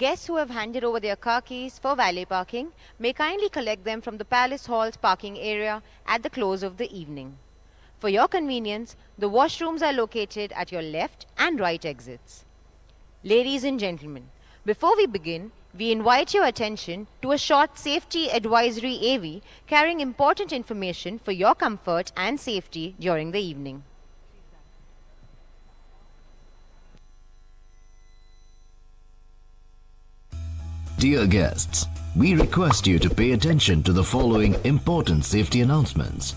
Guests who have handed over their car keys for valet parking may kindly collect them from the Palace Hall's parking area at the close of the evening. For your convenience, the washrooms are located at your left and right exits. Ladies and gentlemen, before we begin, we invite your attention to a short safety advisory AV carrying important information for your comfort and safety during the evening. Dear guests, we request you to pay attention to the following important safety announcements.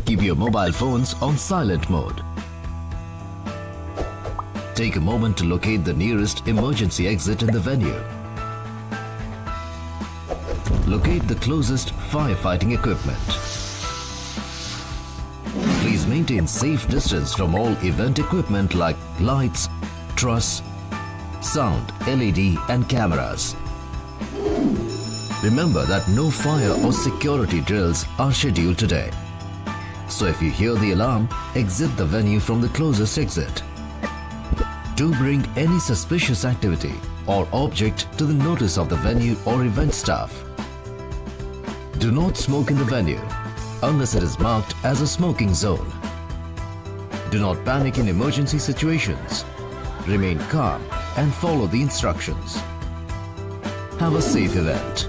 Keep your mobile phones on silent mode. Take a moment to locate the nearest emergency exit in the venue. Locate the closest firefighting equipment. Please maintain safe distance from all event equipment like lights, truss, sound, LED and cameras. Remember that no fire or security drills are scheduled today. So if you hear the alarm, exit the venue from the closest exit. Do bring any suspicious activity or object to the notice of the venue or event staff. Do not smoke in the venue unless it is marked as a smoking zone. Do not panic in emergency situations. Remain calm and follow the instructions. Have a safe event.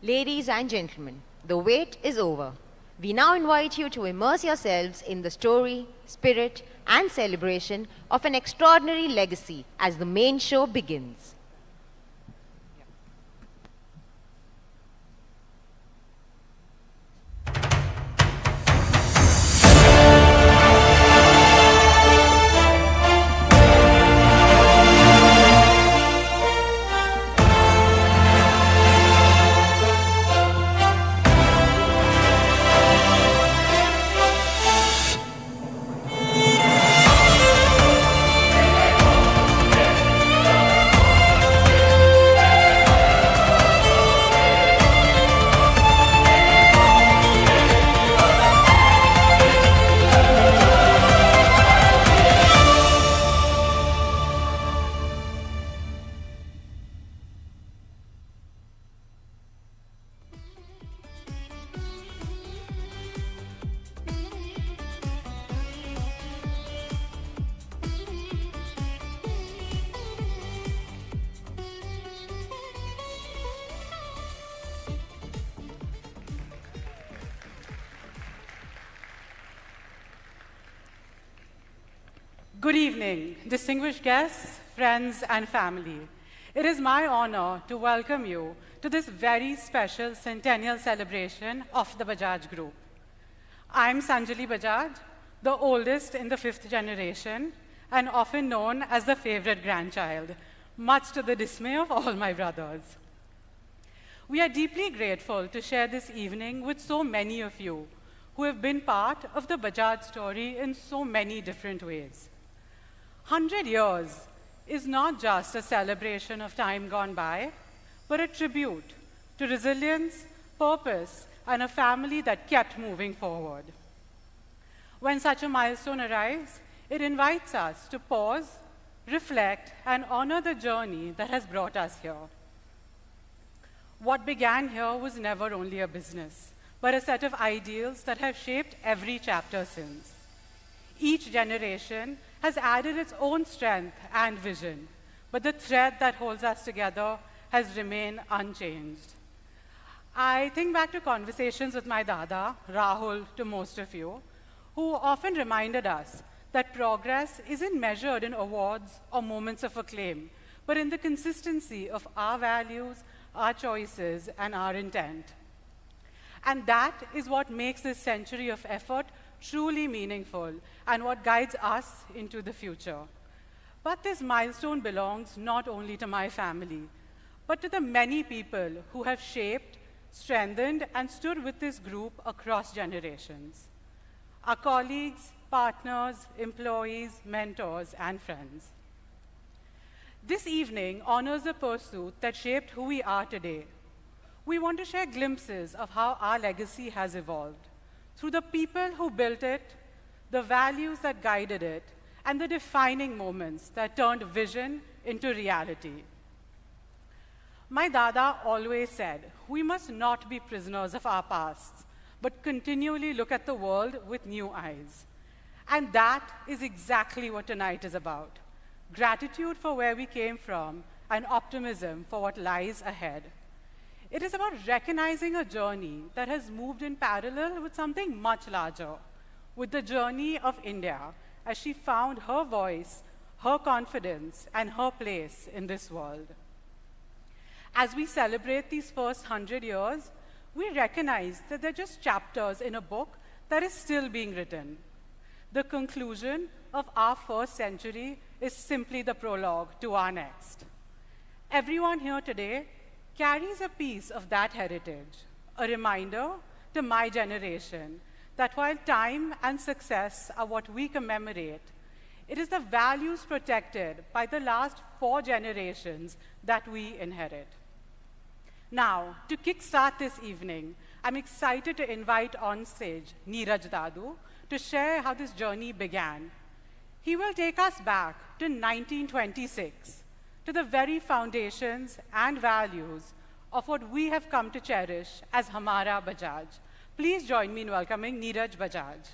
Ladies and gentlemen, the wait is over. We now invite you to immerse yourselves in the story, spirit, and celebration of an extraordinary legacy as the main show begins. Good evening, distinguished guests, friends, and family. It is my honor to welcome you to this very special Centennial celebration of the Bajaj Group. I'm Sanjali Bajaj, the oldest in the 5th generation, and often known as the favorite grandchild, much to the dismay of all my brothers. We are deeply grateful to share this evening with so many of you who have been part of the Bajaj story in so many different ways. 100 years is not just a celebration of time gone by, but a tribute to resilience, purpose, and a family that kept moving forward. When such a milestone arrives, it invites us to pause, reflect, and honor the journey that has brought us here. What began here was never only a business, but a set of ideals that have shaped every chapter since. Each generation has added its own strength and vision, but the thread that holds us together has remained unchanged. I think back to conversations with my dada, Rahul, to most of you, who often reminded us that progress isn't measured in awards or moments of acclaim, but in the consistency of our values, our choices, and our intent. And that is what makes this century of effort truly meaningful and what guides us into the future. But this milestone belongs not only to my family, but to the many people who have shaped, strengthened, and stood with this group across generations. Our colleagues, partners, employees, mentors, and friends. This evening honors the pursuit that shaped who we are today. We want to share glimpses of how our legacy has evolved through the people who built it, the values that guided it, and the defining moments that turned vision into reality. My dada always said, we must not be prisoners of our pasts, but continually look at the world with new eyes. And that is exactly what tonight is about. Gratitude for where we came from and optimism for what lies ahead. It is about recognizing a journey that has moved in parallel with something much larger, with the journey of India as she found her voice, her confidence, and her place in this world. As we celebrate these first 100 years, we recognize that they're just chapters in a book that is still being written. The conclusion of our first century is simply the prologue to our next. Everyone here today carries a piece of that heritage, a reminder to my generation that while time and success are what we commemorate, it is the values protected by the last 4 generations that we inherit. Now, to kickstart this evening, I'm excited to invite on stage Neeraj Dadu to share how this journey began. He will take us back to 1926, to the very foundations and values of what we have come to cherish as Hamara Bajaj. Please join me in welcoming Neeraj Bajaj.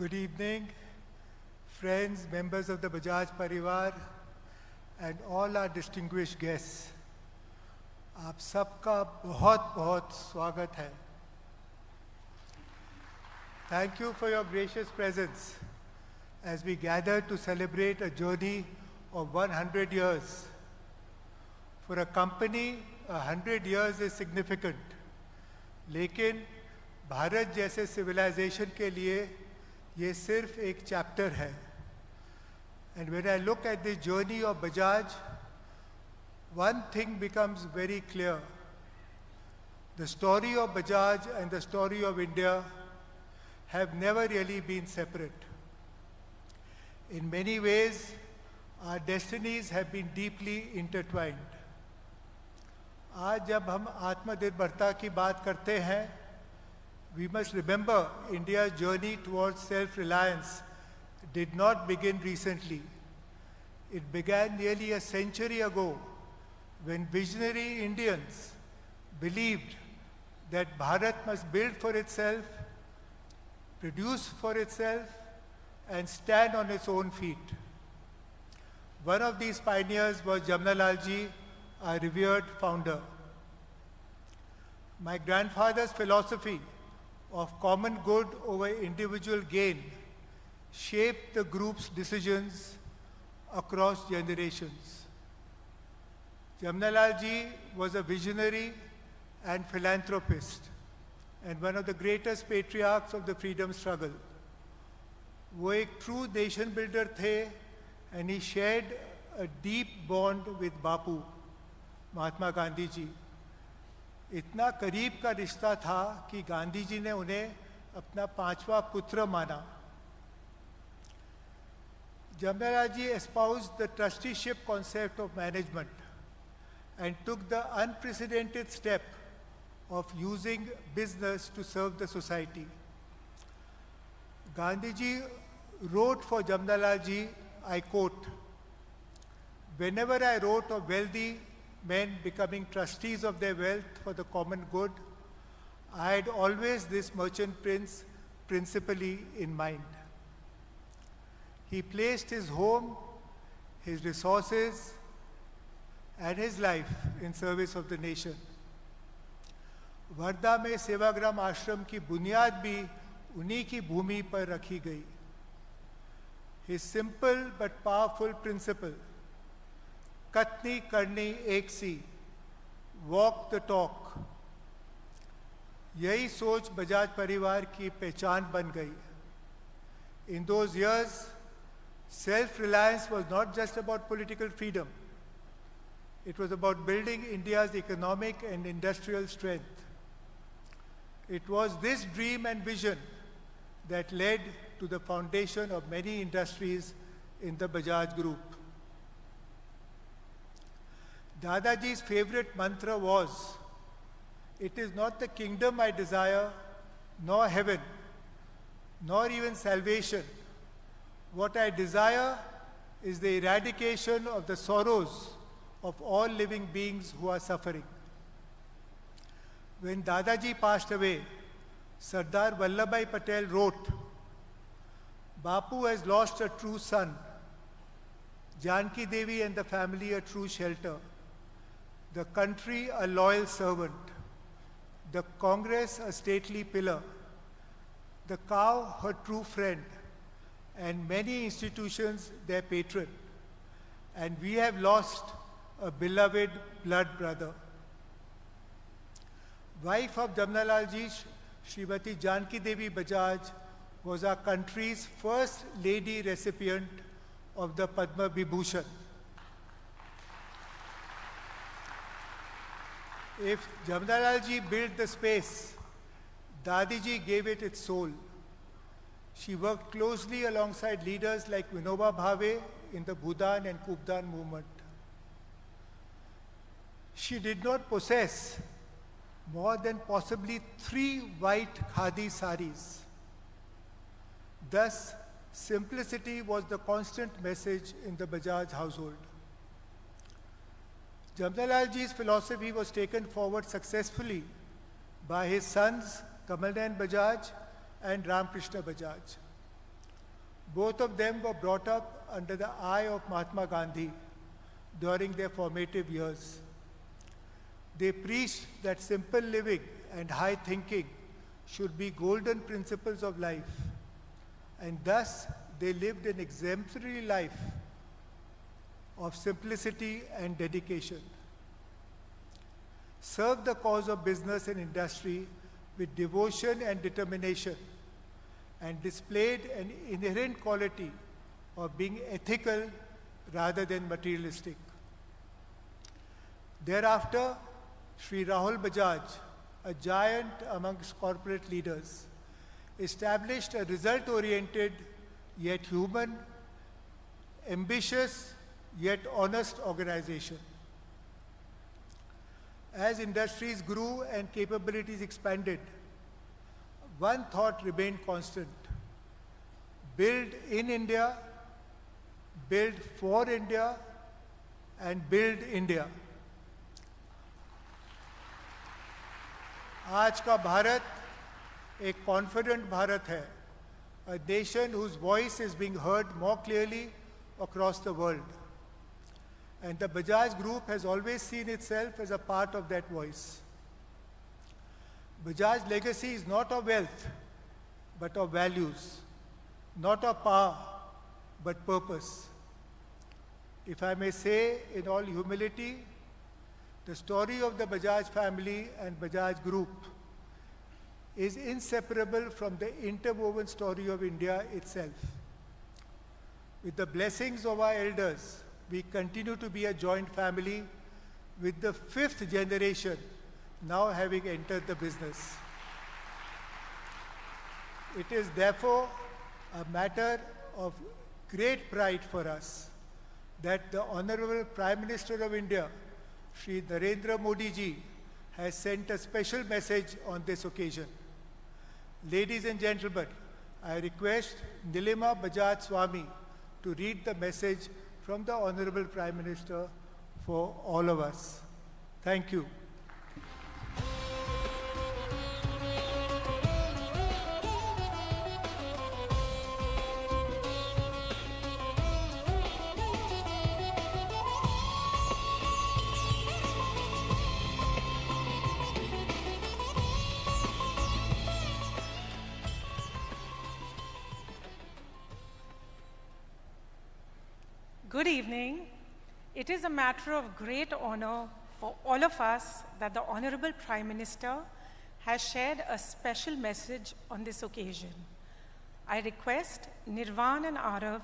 Good evening, friends, members of the Bajaj Parivar, and all our distinguished guests. आप सबका बहुत-बहुत स्वागत है. Thank you for your gracious presence as we gather to celebrate a journey of 100 years. For a company, 100 years is significant. लेकिन भारत जैसे civilization के लिए ये सिर्फ एक chapter है. And when I look at the journey of Bajaj, one thing becomes very clear. The story of Bajaj and the story of India have never really been separate. In many ways, our destinies have been deeply intertwined. आज जब हम आत्मनिर्भरता की बात करते हैं, we must remember India's journey towards self-reliance did not begin recently. It began nearly a century ago when visionary Indians believed that Bharat must build for itself, produce for itself, and stand on its own feet. One of these pioneers was Jamnalal ji, our revered founder. My grandfather's philosophy of common good over individual gain shaped the group's decisions across generations. Jamnalal ji was a visionary and philanthropist and one of the greatest patriarchs of the freedom struggle. वो एक true nation builder थे and he shared a deep bond with Bapu, Mahatma Gandhi ji. इतना करीब का रिश्ता था कि गांधी जी ने उन्हें अपना पांचवा पुत्र माना. Jamnalal ji espoused the trusteeship concept of management and took the unprecedented step of using business to serve the society. Gandhi ji wrote for Jamnalal ji, I quote, "Whenever I wrote of wealthy men becoming trustees of their wealth for the common good, I had always this merchant prince principally in mind. He placed his home, his resources, and his life in service of the nation. Wardha में सेवाग्राम आश्रम की बुनियाद भी उन्हीं की भूमि पर रखी गई. His simple but powerful principle, कथनी करनी एक सी, walk the talk, यही सोच बजाज परिवार की पहचान बन गई. In those years, self-reliance was not just about political freedom. It was about building India's economic and industrial strength. It was this dream and vision that led to the foundation of many industries in the Bajaj Group. Dadaji's favorite mantra was, "It is not the kingdom I desire, nor heaven, nor even salvation. What I desire is the eradication of the sorrows of all living beings who are suffering." When Dadaji passed away, Sardar Vallabhbhai Patel wrote, "Bapu has lost a true son, Janki Devi and the family a true shelter, the country a loyal servant, the Congress a stately pillar, the cow her true friend, and many institutions their patron. And we have lost a beloved blood brother." Wife of Jamnalal ji, Srimati Janki Devi Bajaj, was our country's first lady recipient of the Padma Vibhushan. If Jamnalal ji built the space, Dadi ji gave it its soul. She worked closely alongside leaders like Vinoba Bhave in the Bhudan and Kubdan movement. She did not possess more than possibly 3 white khadi saris. Thus, simplicity was the constant message in the Bajaj household. Jamnalal ji's philosophy was taken forward successfully by his sons Kamalnayan Bajaj and Ramkrishna Bajaj. Both of them were brought up under the eye of Mahatma Gandhi during their formative years. They preached that simple living and high thinking should be golden principles of life, and thus they lived an exemplary life of simplicity and dedication. Served the cause of business and industry with devotion and determination, and displayed an inherent quality of being ethical rather than materialistic. Thereafter, Sri Rahul Bajaj, a giant amongst corporate leaders, established a result-oriented yet human, ambitious yet honest organization. As industries grew and capabilities expanded, one thought remained constant: build in India, build for India, and build India. आज का भारत एक confident Bharat है, a nation whose voice is being heard more clearly across the world. And the Bajaj Group has always seen itself as a part of that voice. Bajaj's legacy is not of wealth, but of values, not of power, but purpose. If I may say in all humility, the story of the Bajaj family and Bajaj Group is inseparable from the interwoven story of India itself. With the blessings of our elders, we continue to be a joint family, with the 5th generation now having entered the business. It is therefore a matter of great pride for us that the Honorable Prime Minister of India, Shri Narendra Modi ji, has sent a special message on this occasion. Ladies and gentlemen, I request Nilima Bajaj Swami to read the message from the Honorable Prime Minister for all of us. Thank you. Good evening. It is a matter of great honor for all of us that the Honorable Prime Minister has shared a special message on this occasion. I request Nirvan and Arav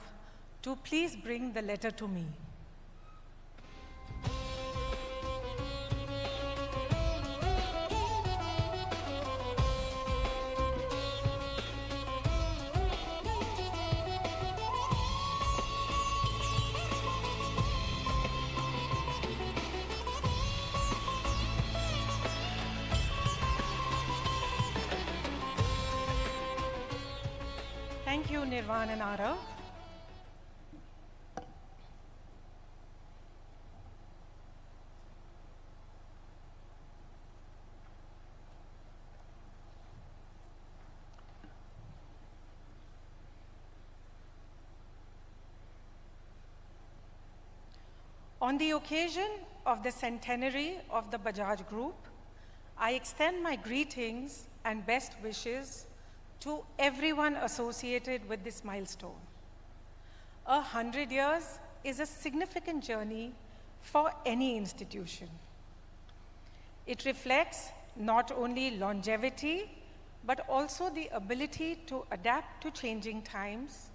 to please bring the letter to me. Thank you, Nirvan and Arav. On the occasion of the centenary of the Bajaj Group, I extend my greetings and best wishes to everyone associated with this milestone. 100 years is a significant journey for any institution. It reflects not only longevity, but also the ability to adapt to changing times,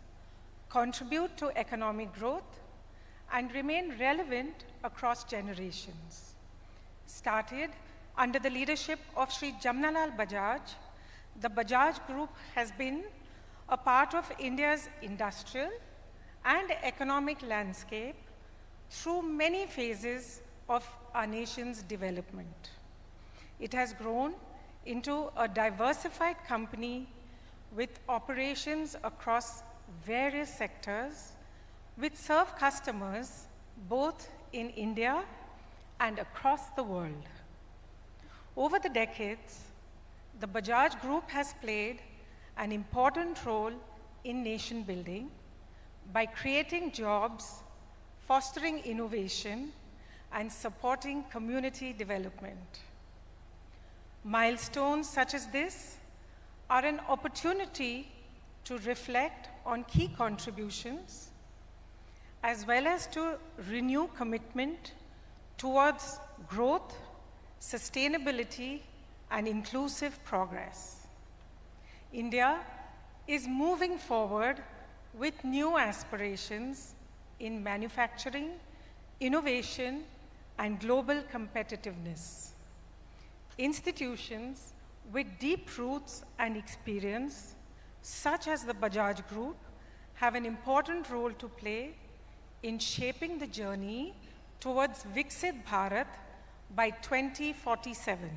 contribute to economic growth, and remain relevant across generations. Started under the leadership of Sri Jamnalal Bajaj, the Bajaj Group has been a part of India's industrial and economic landscape through many phases of our nation's development. It has grown into a diversified company with operations across various sectors, which serve customers both in India and across the world. Over the decades, the Bajaj Group has played an important role in nation building by creating jobs, fostering innovation, and supporting community development. Milestones such as this are an opportunity to reflect on key contributions, as well as to renew commitment towards growth, sustainability, and inclusive progress. India is moving forward with new aspirations in manufacturing, innovation, and global competitiveness. Institutions with deep roots and experience, such as the Bajaj Group, have an important role to play in shaping the journey towards Viksit Bharat by 2047.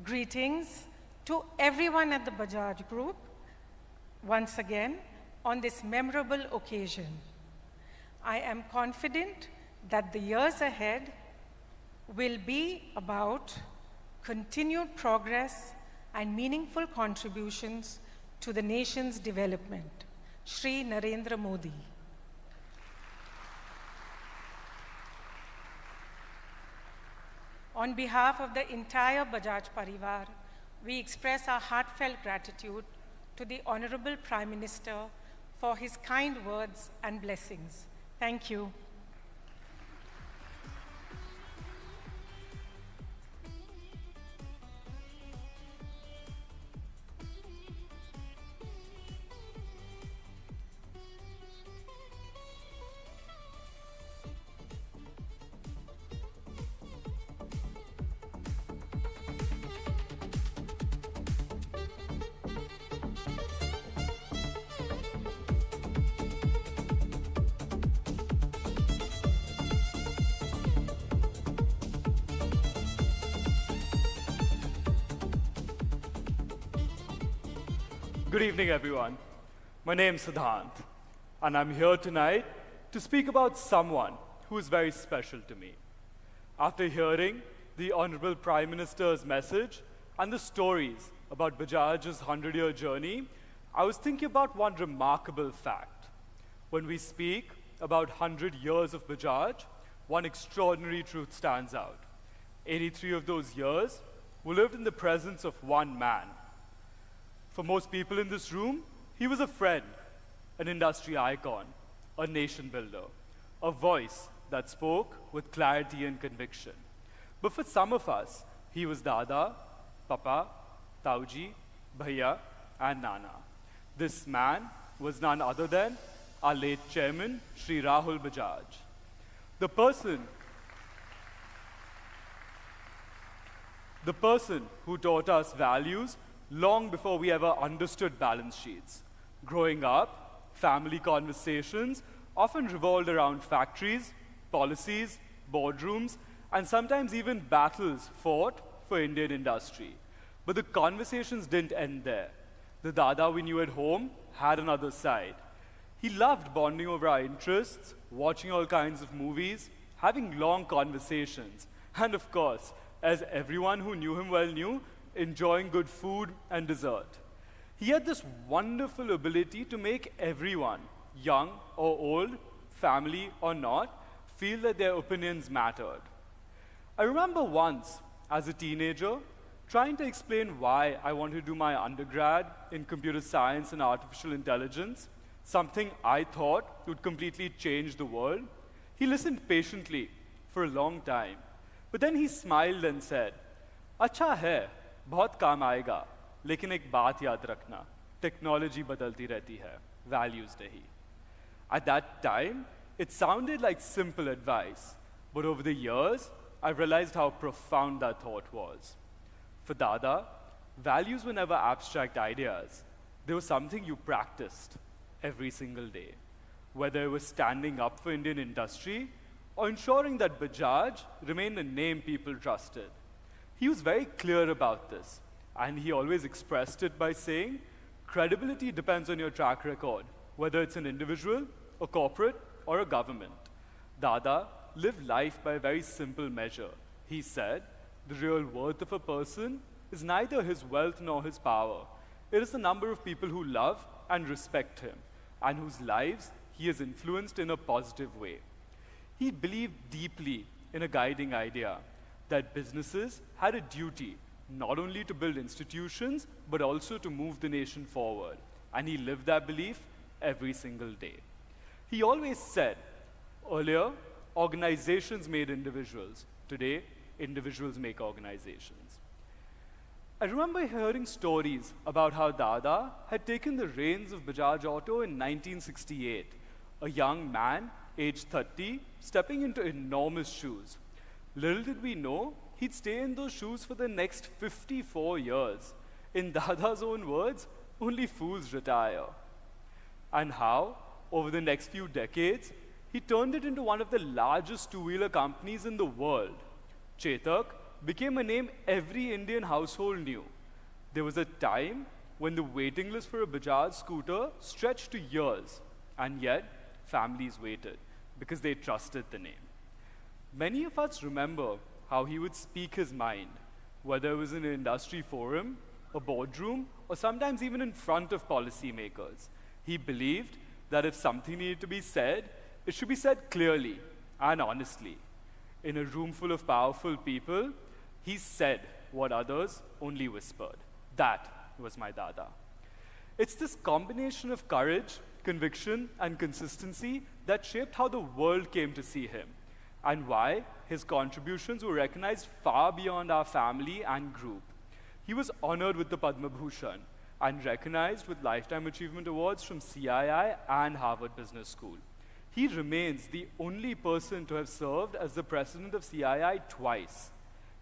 Greetings to everyone at the Bajaj Group, once again, on this memorable occasion. I am confident that the years ahead will be about continued progress and meaningful contributions to the nation's development. Shri Narendra Modi. On behalf of the entire Bajaj Parivar, we express our heartfelt gratitude to the Honorable Prime Minister for his kind words and blessings. Thank you. Good evening, everyone. My name is Siddhant, and I'm here tonight to speak about someone who is very special to me. After hearing the Honorable Prime Minister's message and the stories about Bajaj's 100-year journey, I was thinking about one remarkable fact. When we speak about 100 years of Bajaj, one extraordinary truth stands out. 83 of those years were lived in the presence of one man. For most people in this room, he was a friend, an industry icon, a nation builder, a voice that spoke with clarity and conviction. But for some of us, he was Dada, Papa, Tauji, Bhaiya, and Nana. This man was none other than our late chairman, Shri Rahul Bajaj. The person who taught us values long before we ever understood balance sheets. Growing up, family conversations often revolved around factories, policies, boardrooms, and sometimes even battles fought for Indian industry. But the conversations didn't end there. The Dada we knew at home had another side. He loved bonding over our interests, watching all kinds of movies, having long conversations, and of course, as everyone who knew him well knew, enjoying good food and dessert. He had this wonderful ability to make everyone, young or old, family or not, feel that their opinions mattered. I remember once, as a teenager, trying to explain why I wanted to do my undergrad in computer science and artificial intelligence, something I thought would completely change the world. He listened patiently for a long time, but then he smiled and said, "Acha hai, बहुत काम आएगा, लेकिन एक बात याद रखना, technology बदलती रहती है, values नहीं." At that time, it sounded like simple advice, but over the years, I've realized how profound that thought was. For Dada, values were never abstract ideas. They were something you practiced every single day, whether it was standing up for Indian industry or ensuring that Bajaj remained a name people trusted. He was very clear about this, and he always expressed it by saying, credibility depends on your track record, whether it's an individual, a corporate, or a government. Dada lived life by a very simple measure. He said, the real worth of a person is neither his wealth nor his power. It is the number of people who love and respect him. and whose lives he has influenced in a positive way. He believed deeply in a guiding idea that businesses had a duty not only to build institutions, but also to move the nation forward. And he lived that belief every single day. He always said, earlier, organizations made individuals. Today, individuals make organizations. I remember hearing stories about how Dada had taken the reins of Bajaj Auto in 1968, a young man, aged 30, stepping into enormous shoes. Little did we know, he'd stay in those shoes for the next 54 years. In Dada's own words, only fools retire. And how, over the next few decades, he turned it into one of the largest two-wheeler companies in the world. Chetak became a name every Indian household knew. There was a time when the waiting list for a Bajaj scooter stretched to years, and yet families waited because they trusted the name. Many of us remember how he would speak his mind, whether it was in an industry forum, a boardroom, or sometimes even in front of policymakers. He believed that if something needed to be said, it should be said clearly and honestly. In a room full of powerful people, he said what others only whispered. That was my Dada. It's this combination of courage, conviction, and consistency that shaped how the world came to see him, and why his contributions were recognized far beyond our family and group. He was honored with the Padma Bhushan and recognized with Lifetime Achievement Awards from CII and Harvard Business School. He remains the only person to have served as the president of CII twice.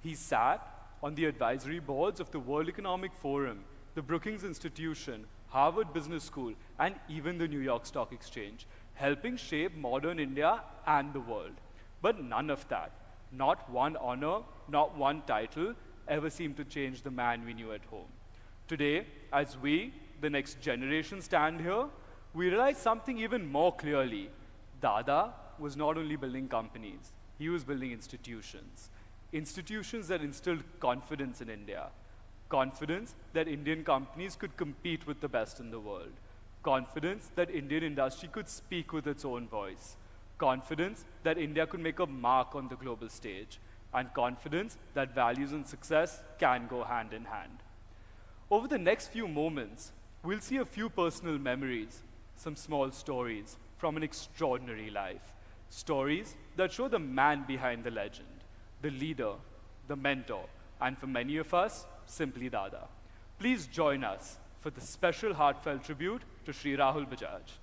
He sat on the advisory boards of the World Economic Forum, the Brookings Institution, Harvard Business School, and even the New York Stock Exchange, helping shape modern India and the world. But none of that, not one honor, not one title, ever seemed to change the man we knew at home. Today, as we, the next generation, stand here, we realize something even more clearly. Dada was not only building companies, he was building institutions. Institutions that instilled confidence in India. Confidence that Indian companies could compete with the best in the world. Confidence that Indian industry could speak with its own voice. Confidence that India could make a mark on the global stage. And confidence that values and success can go hand in hand. Over the next few moments, we'll see a few personal memories, some small stories from an extraordinary life. Stories that show the man behind the legend, the leader, the mentor, and for many of us, simply Dada. Please join us for the special heartfelt tribute to Shri Rahul Bajaj.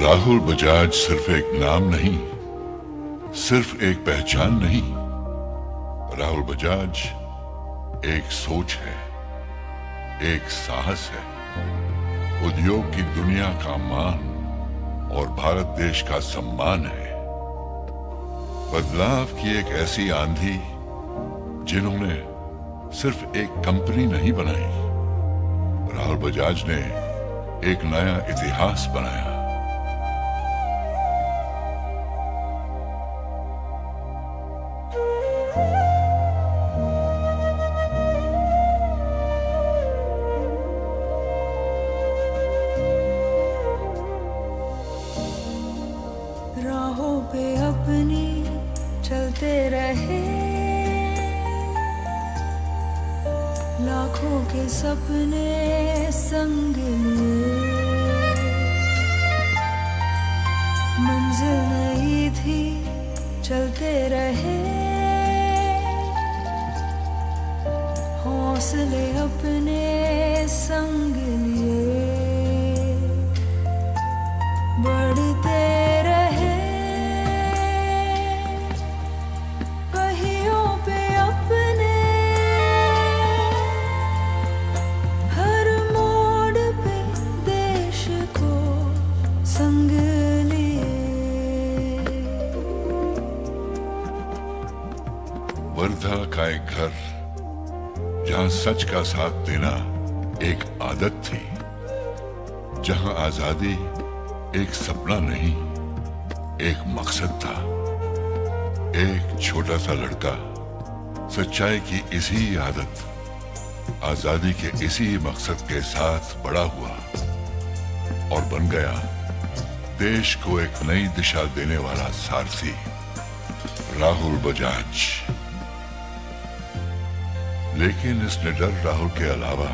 Rahul Bajaj सिर्फ एक नाम नहीं, सिर्फ एक पहचान नहीं। राहुल बजाज एक सोच है, एक साहस है, उद्योग की दुनिया का मान और भारत देश का सम्मान है। बदलाव की एक ऐसी आंधी जिन्होंने सिर्फ एक कंपनी नहीं बनाई, राहुल बजाज ने एक नया इतिहास बनाया। राहों पे अपनी चलते रहे, लाखों के सपने संग लिए। मंजिल नहीं थी सपने संग लिए बढ़ते रहे पहियों पे अपने हर मोड़ पे देश को संग लिए वर्धा का एक घर जहां सच का साथ देना एक आदत थी, जहां आजादी एक सपना नहीं एक मकसद था। एक छोटा सा लड़का सच्चाई की इसी आदत, आजादी के इसी मकसद के साथ बड़ा हुआ और बन गया देश को एक नई दिशा देने वाला सारथी, राहुल बजाज। लेकिन इस निडर राहुल के अलावा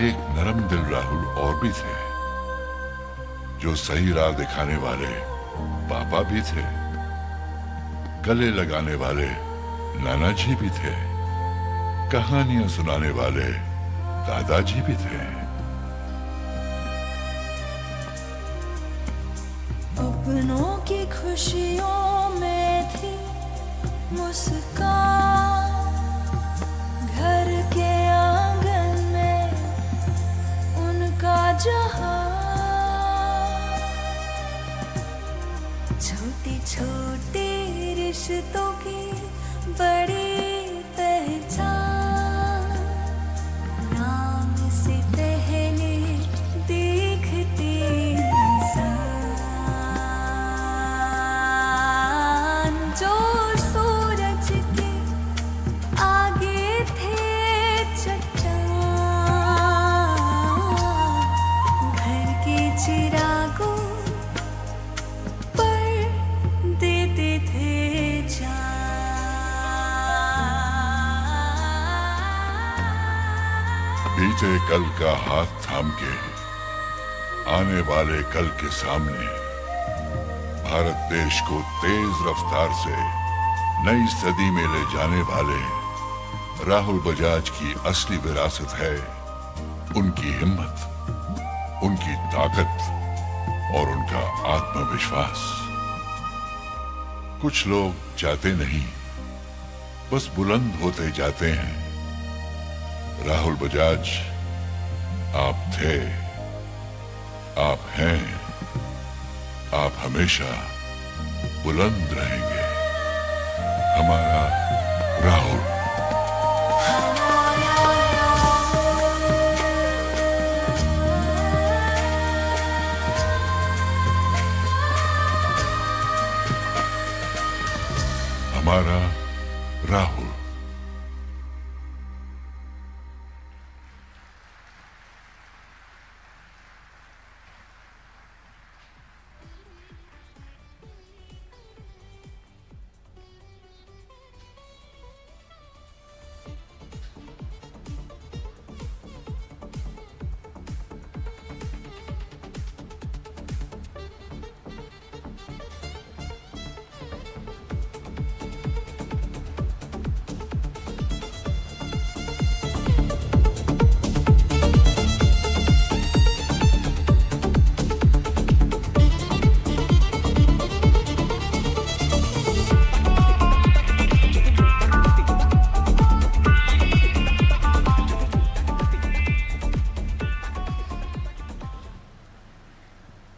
एक नरम दिल राहुल और भी थे, जो सही राह दिखाने वाले पापा भी थे, गले लगाने वाले नाना जी भी थे, कहानियां सुनाने वाले दादाजी भी थे। अपनों की खुशियों में थी मुस्कान, घर के आंगन में उनका जहां, छोटी छोटी रिश्तों की बड़ी पहचान, नाम से पहले दिखती इंसान, जो सूरज के आगे थे चट्टान, घर के चिरागों पर देते थे जान। बीते कल का हाथ थाम के आने वाले कल के सामने भारत देश को तेज रफ्तार से नई सदी में ले जाने वाले राहुल बजाज की असली विरासत है उनकी हिम्मत, उनकी ताकत और उनका आत्मविश्वास। कुछ लोग जाते नहीं, बस बुलंद होते जाते हैं। राहुल बजाज, आप थे, आप हैं, आप हमेशा बुलंद रहेंगे। हमारा राहुल। हमारा Rahul.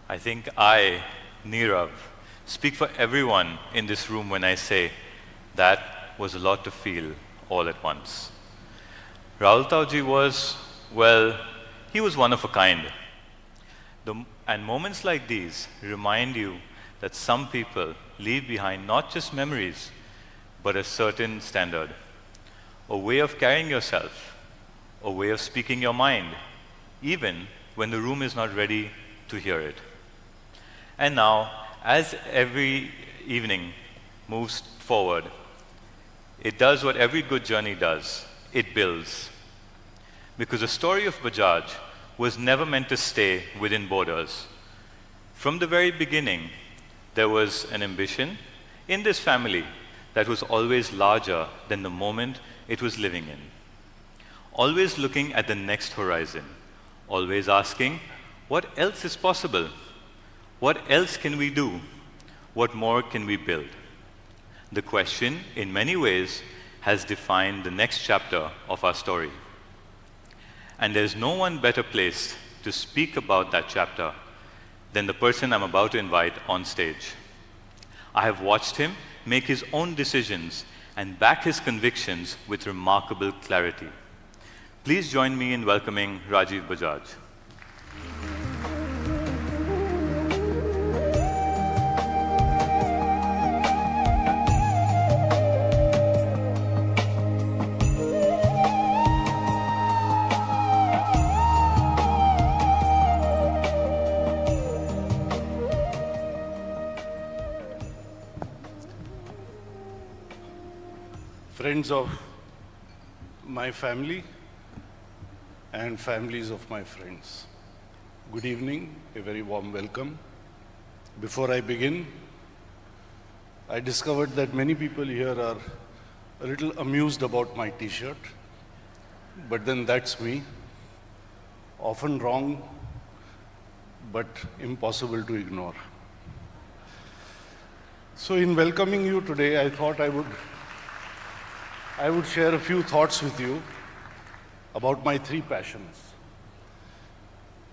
I think I, Nirav, speak for everyone in this room when I say that was a lot to feel all at once. Rahul Tauji was, well, he was one of a kind. And moments like these remind you that some people leave behind not just memories, but a certain standard, a way of carrying yourself, a way of speaking your mind, even when the room is not ready to hear it. And now, as every evening moves forward, it does what every good journey does. It builds. Because the story of Bajaj was never meant to stay within borders. From the very beginning, there was an ambition in this family that was always larger than the moment it was living in. always looking at the next horizon, always asking, what else is possible? What else can we do? What more can we build? The question, in many ways, has defined the next chapter of our story. And there's no one better placed to speak about that chapter than the person I'm about to invite on stage. I have watched him make his own decisions and back his convictions with remarkable clarity. Please join me in welcoming Rajiv Bajaj. Friends of my family and families of my friends, good evening, a very warm welcome. Before I begin, I discovered that many people here are a little amused about my t-shirt, but then that's me, often wrong, but impossible to ignore. So in welcoming you today, I thought I would share a few thoughts with you about my three passions.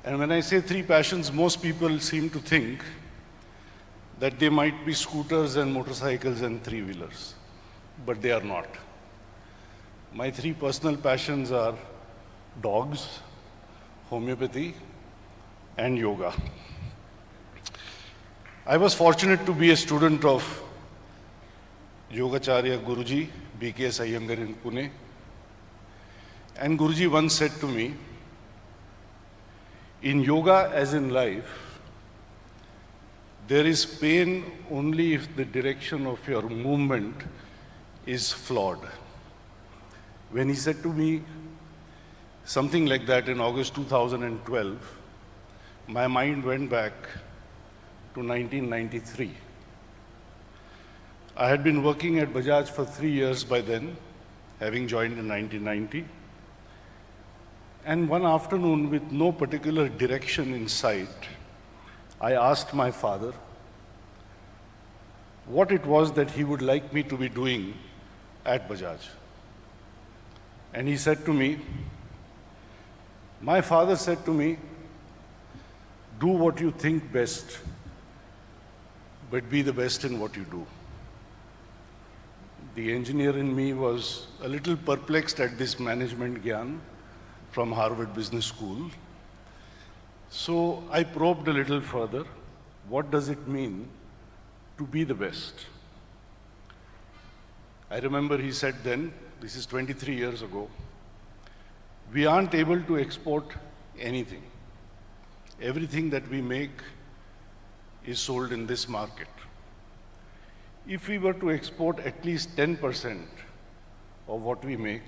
And when I say three passions, most people seem to think that they might be scooters and motorcycles and three-wheelers, but they are not. My three personal passions are dogs, homeopathy, and yoga. I was fortunate to be a student of Yogacharya Guruji, B.K.S. Iyengar in Pune. And Guruji once said to me, in yoga as in life, there is pain only if the direction of your movement is flawed. When he said to me something like that in August 2012, my mind went back to 1993. I had been working at Bajaj for 3 years by then, having joined in 1990. And one afternoon, with no particular direction in sight, I asked my father what it was that he would like me to be doing at Bajaj. And he said to me, my father said to me, do what you think best, but be the best in what you do. The engineer in me was a little perplexed at this management gyan from Harvard Business School. So I probed a little further. What does it mean to be the best? I remember he said then, this is 23 years ago, we aren't able to export anything. Everything that we make is sold in this market. If we were to export at least 10% of what we make,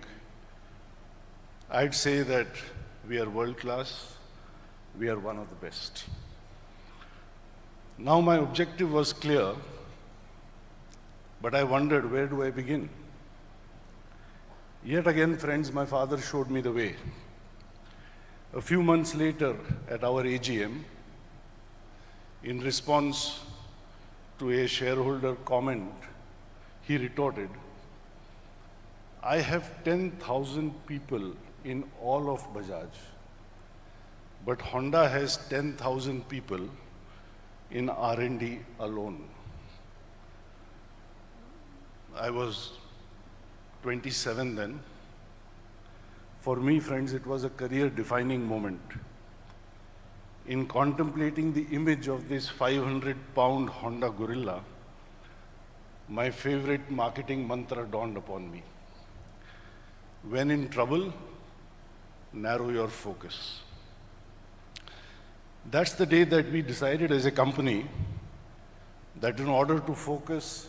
I'd say that we are world class, we are one of the best. Now my objective was clear, but I wondered, where do I begin? Yet again, friends, my father showed me the way. A few months later, at our AGM, in response to a shareholder comment, he retorted, I have 10,000 people in all of Bajaj, but Honda has 10,000 people in R&D alone. I was 27 then. For me, friends, it was a career-defining moment. In contemplating the image of this 500-pound Honda gorilla, my favorite marketing mantra dawned upon me. When in trouble, narrow your focus. That's the day that we decided as a company that in order to focus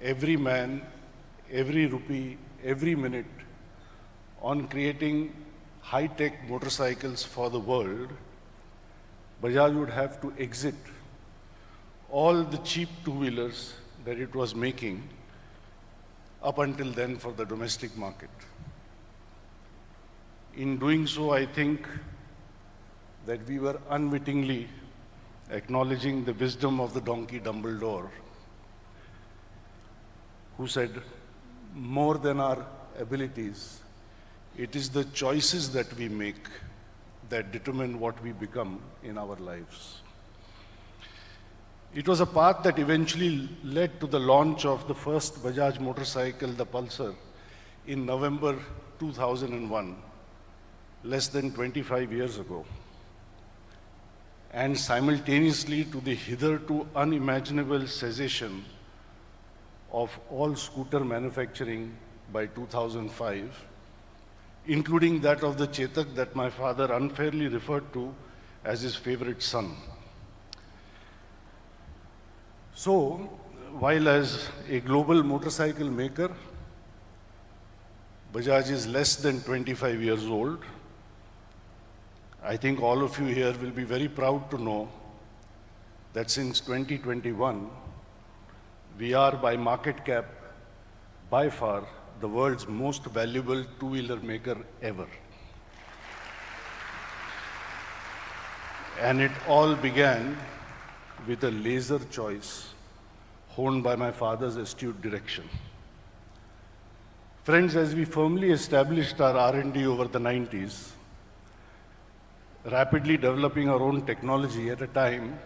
every man, every rupee, every minute on creating high-tech motorcycles for the world, Bajaj would have to exit all the cheap two-wheelers that it was making up until then for the domestic market. In doing so, I think that we were unwittingly acknowledging the wisdom of the donkey Dumbledore, who said, more than our abilities, it is the choices that we make that determine what we become in our lives. It was a path that eventually led to the launch of the first Bajaj motorcycle, the Pulsar, in November 2001, less than 25 years ago, and simultaneously to the hitherto unimaginable cessation of all scooter manufacturing by 2005, including that of the Chetak that my father unfairly referred to as his favorite son. So, while as a global motorcycle maker, Bajaj is less than 25 years old, I think all of you here will be very proud to know that since 2021, we are by market cap, by far, the world's most valuable two-wheeler maker ever. And it all began with a laser choice honed by my father's astute direction. Friends, as we firmly established our R&D over the 90s, rapidly developing our own technology at a time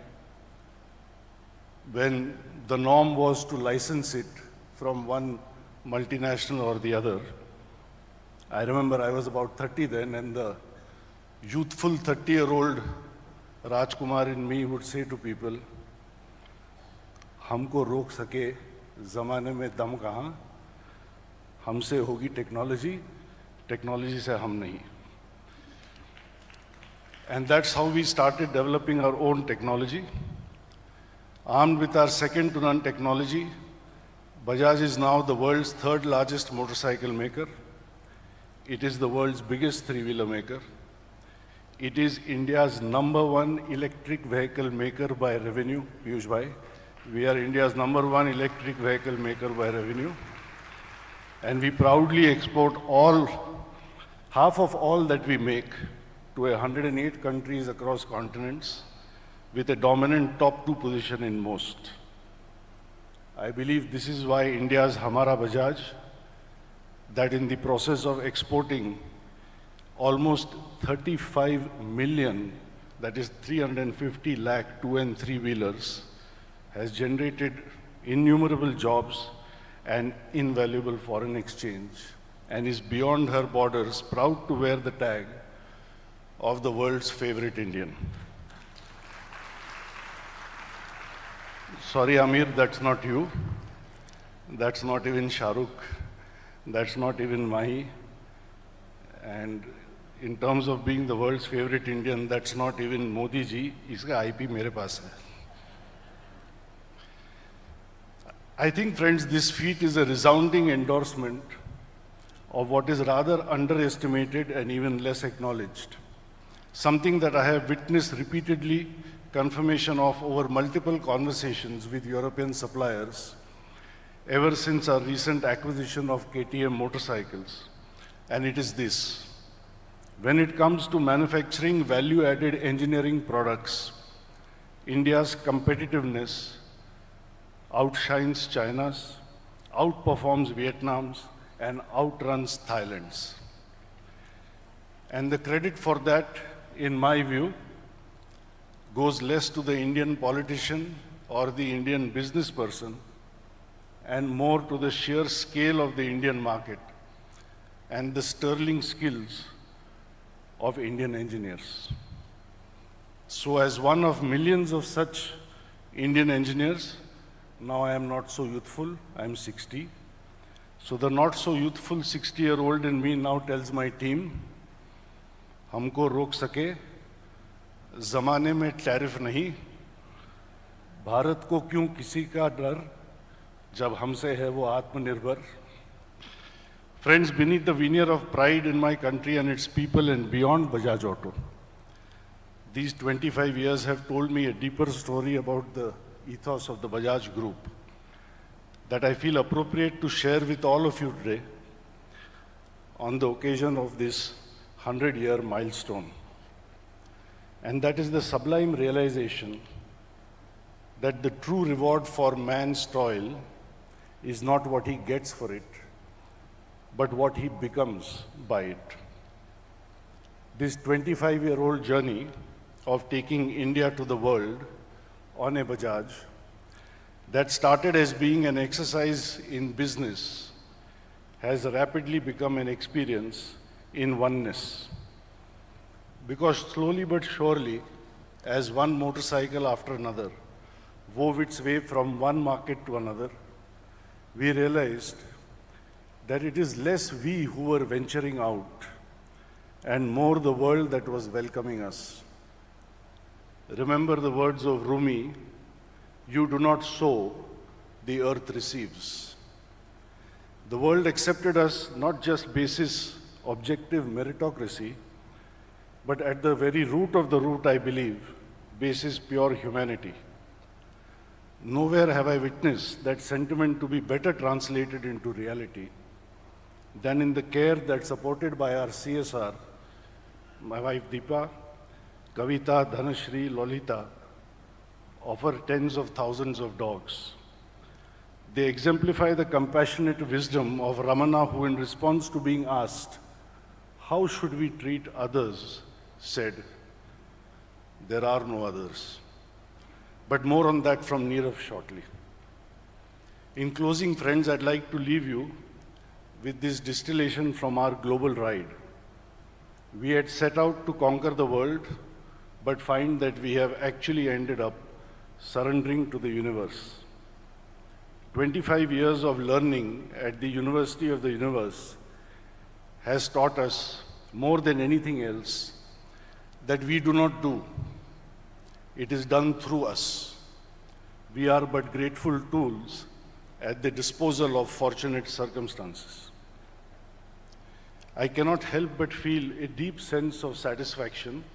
when the norm was to license it from one multinational or the other. I remember I was about 30 then, and the youthful 30-year-old Rajkumar in me would say to people, हमको रोक सके ज़माने में दम कहाँ, हमसे होगी technology, technology से हम नहीं. And that's how we started developing our own technology. Armed with our second-to-none technology, Bajaj is now the world's third largest motorcycle maker. It is the world's biggest three-wheeler maker. It is India's #1 electric vehicle maker by revenue, Piyush Bhai. We are India's #1 electric vehicle maker by revenue. And we proudly export half of all that we make to 108 countries across continents, with a dominant top 2 position in most. I believe this is why India's Hamara Bajaj, that in the process of exporting almost 35 million, that is 350 lakh 2 and 3 wheelers, has generated innumerable jobs and invaluable foreign exchange, and is beyond her borders proud to wear the tag of the world's favorite Indian. Sorry, Amir, that's not you. That's not even Shahrukh. That's not even Mahi. And in terms of being the world's favorite Indian, that's not even Modi ji. Iska IP mere paas hai. I think, friends, this feat is a resounding endorsement of what is rather underestimated and even less acknowledged. Something that I have witnessed repeatedly confirmation of over multiple conversations with European suppliers ever since our recent acquisition of KTM motorcycles. And it is this: when it comes to manufacturing value-added engineering products, India's competitiveness outshines China's, outperforms Vietnam's, and outruns Thailand's. And the credit for that, in my view, goes less to the Indian politician or the Indian business person, and more to the sheer scale of the Indian market and the sterling skills of Indian engineers. So as one of millions of such Indian engineers, now I am not so youthful, I am 60. So the not so youthful 60-year-old in me now tells my team, हमको रोक सके ज़माने में tariff नहीं, भारत को क्यों किसी का डर, जब हमसे है वो आत्मनिर्भर. Friends, beneath the veneer of pride in my country and its people and beyond Bajaj Auto, these 25 years have told me a deeper story about the ethos of the Bajaj Group that I feel appropriate to share with all of you today on the occasion of this 100-year milestone. And that is the sublime realization that the true reward for man's toil is not what he gets for it, but what he becomes by it. This 25-year-old journey of taking India to the world on a Bajaj that started as being an exercise in business has rapidly become an experience in oneness. Because slowly but surely, as one motorcycle after another wove its way from one market to another, we realized that it is less we who were venturing out and more the world that was welcoming us. Remember the words of Rumi, "You do not sow, the earth receives." The world accepted us not just basis objective meritocracy, but at the very root of the root, I believe, basis pure humanity. Nowhere have I witnessed that sentiment to be better translated into reality than in the care that, supported by our CSR, my wife Deepa, Kavita, Dhanashri, Lolita, offer tens of thousands of dogs. They exemplify the compassionate wisdom of Ramana, who, in response to being asked, "How should we treat others?" said, "There are no others." But more on that from Neerav shortly. In closing, friends, I'd like to leave you with this distillation from our global ride. We had set out to conquer the world, but find that we have actually ended up surrendering to the universe. 25 years of learning at the University of the Universe has taught us, more than anything else, that we do not do. It is done through us. We are but grateful tools at the disposal of fortunate circumstances. I cannot help but feel a deep sense of satisfaction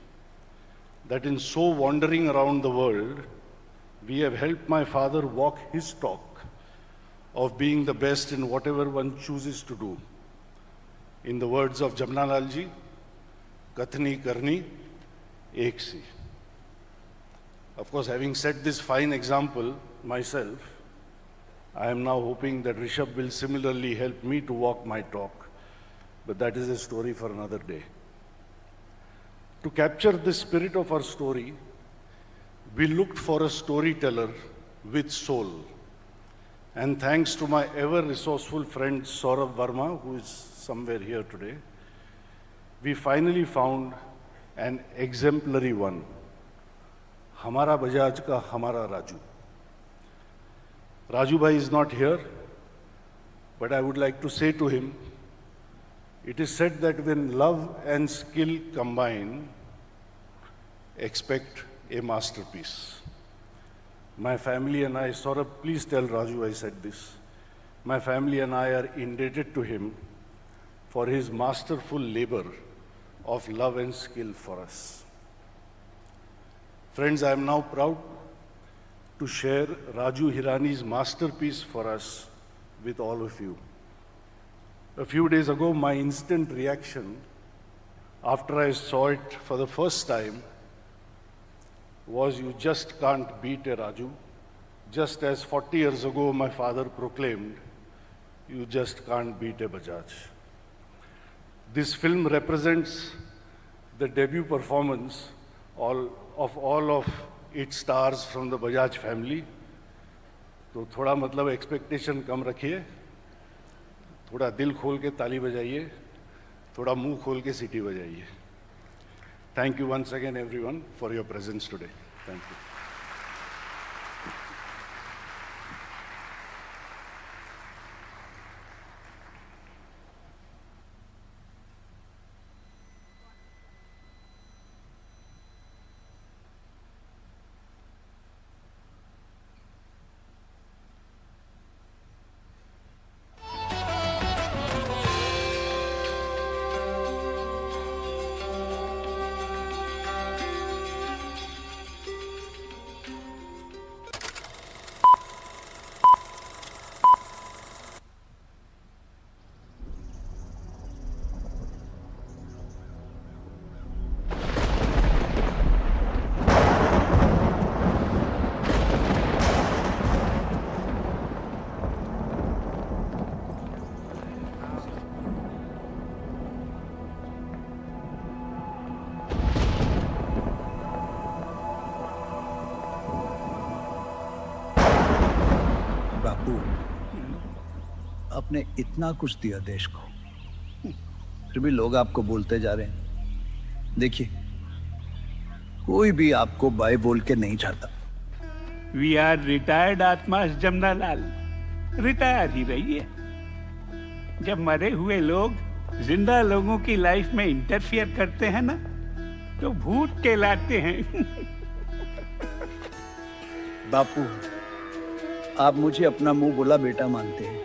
that in so wandering around the world, we have helped my father walk his talk of being the best in whatever one chooses to do. In the words of Jamnalal ji, "Kathni karni, ek si." Of course, having set this fine example myself, I am now hoping that Rishabh will similarly help me to walk my talk, but that is a story for another day. To capture the spirit of our story, we looked for a storyteller with soul. And thanks to my ever-resourceful friend Saurabh Verma, who is somewhere here today, we finally found an exemplary one. Hamara Bajaj ka Hamara Raju. Raju bhai is not here, but I would like to say to him, it is said that when love and skill combine, expect a masterpiece. My family and I, Saurabh, please tell Raju I said this. My family and I are indebted to him for his masterful labor of love and skill for us. Friends, I am now proud to share Raju Hirani's masterpiece for us with all of you. A few days ago, my instant reaction after I saw it for the first time was, "You just can't beat a Raju." Just as 40 years ago my father proclaimed, "You just can't beat a Bajaj." This film represents the debut performance of all of its stars from the Bajaj family. तो थोड़ा मतलब expectation कम रखिए, थोड़ा दिल खोल के ताली बजाइए, थोड़ा मुंह खोल के सीटी बजाइए. Thank you once again, everyone, for your presence today. Thank you. बापू, आपने इतना कुछ दिया देश को, फिर भी लोग आपको बोलते जा रहे हैं। देखिए, कोई भी आपको बाय बोल के नहीं चाहता। वी आर रिटायर्ड आत्मा जमनालाल, रिटायर ही रहिए। जब मरे हुए लोग जिंदा लोगों की लाइफ में इंटरफियर करते हैं ना, तो भूत कहलाते हैं। बापू, आप मुझे अपना मुंह बोला बेटा मानते हैं।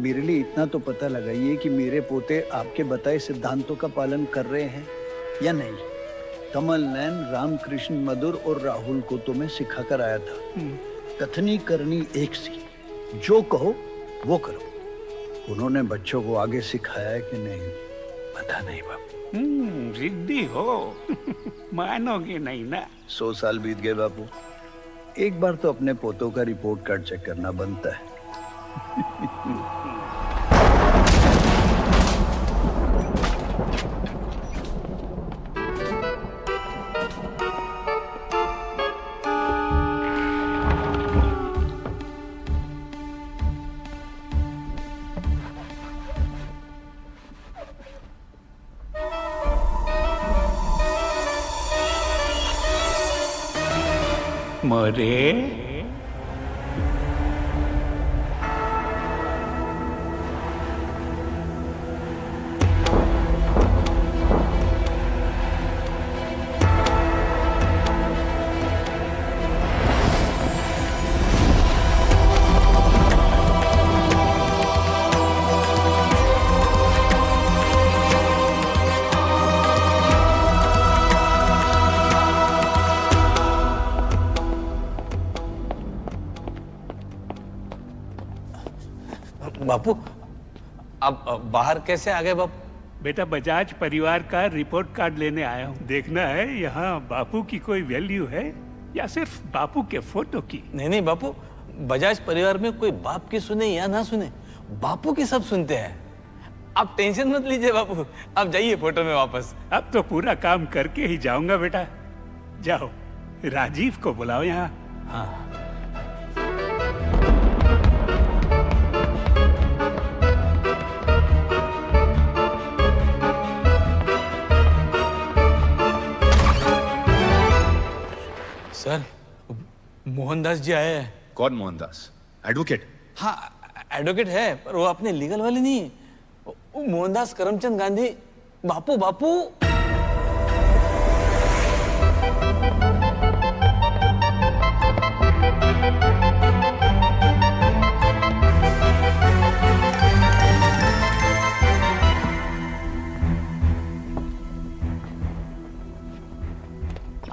मेरे लिए इतना तो पता लगाइए कि मेरे पोते आपके बताए सिद्धांतों का पालन कर रहे हैं या नहीं। कमल नैन, रामकृष्ण मधुर और राहुल को तो मैं सिखा कर आया था, कथनी करनी एक सी, जो कहो वो करो। उन्होंने बच्चों को आगे सिखाया है कि नहीं पता नहीं बापू। जिद्दी हो, मानोगे नहीं ना। 100 साल बीत गए बापू, एक बार तो अपने पोतों का रिपोर्ट कार्ड चेक करना बनता है। मोरे, बापू, आप बाहर कैसे आ गए बापू? बेटा, बजाज परिवार का रिपोर्ट कार्ड लेने आया हूँ। देखना है यहाँ बापू की कोई वैल्यू है या सिर्फ बापू के फोटो की। नहीं नहीं बापू, बजाज परिवार में कोई बाप की सुने या ना सुने, बापू की सब सुनते हैं। आप टेंशन मत लीजिए बापू, आप जाइए फोटो में वापस। अब तो पूरा काम करके ही जाऊंगा बेटा। जाओ, राजीव को बुलाओ यहाँ। हाँ। सर, मोहनदास जी आए हैं। कौन मोहनदास? एडवोकेट? हाँ, एडवोकेट है, पर वो अपने लीगल वाले नहीं है। वो मोहनदास करमचंद गांधी। बापू बापू।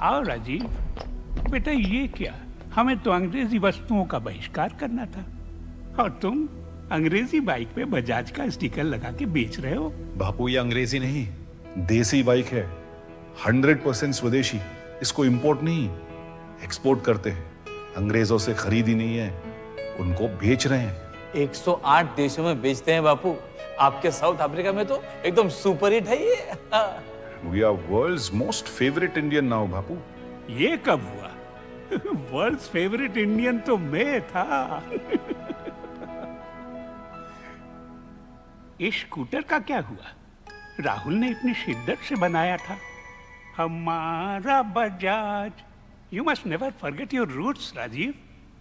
आओ राजीव। बेटा, ये क्या? हमें तो अंग्रेजी वस्तुओं का बहिष्कार करना था और तुम अंग्रेजी बाइक पे बजाज का स्टिकर लगा के बेच रहे हो। बापू, ये अंग्रेजी नहीं, देसी बाइक है, 100% स्वदेशी। इसको इंपोर्ट नहीं, एक्सपोर्ट करते हैं। अंग्रेजों से खरीदी नहीं है, उनको बेच रहे हैं। 108 देशों में बेचते हैं बापू। आपके साउथ अफ्रीका में तो एकदम सुपर हिट है ये। We are world's most favorite Indian now, बापू। ये कब हुआ? वर्ल्ड्स फेवरेट इंडियन तो मैं था। इस स्कूटर का क्या हुआ? राहुल ने इतनी शिद्दत से बनाया था। हमारा Bajaj. You must never forget your roots Rajiv.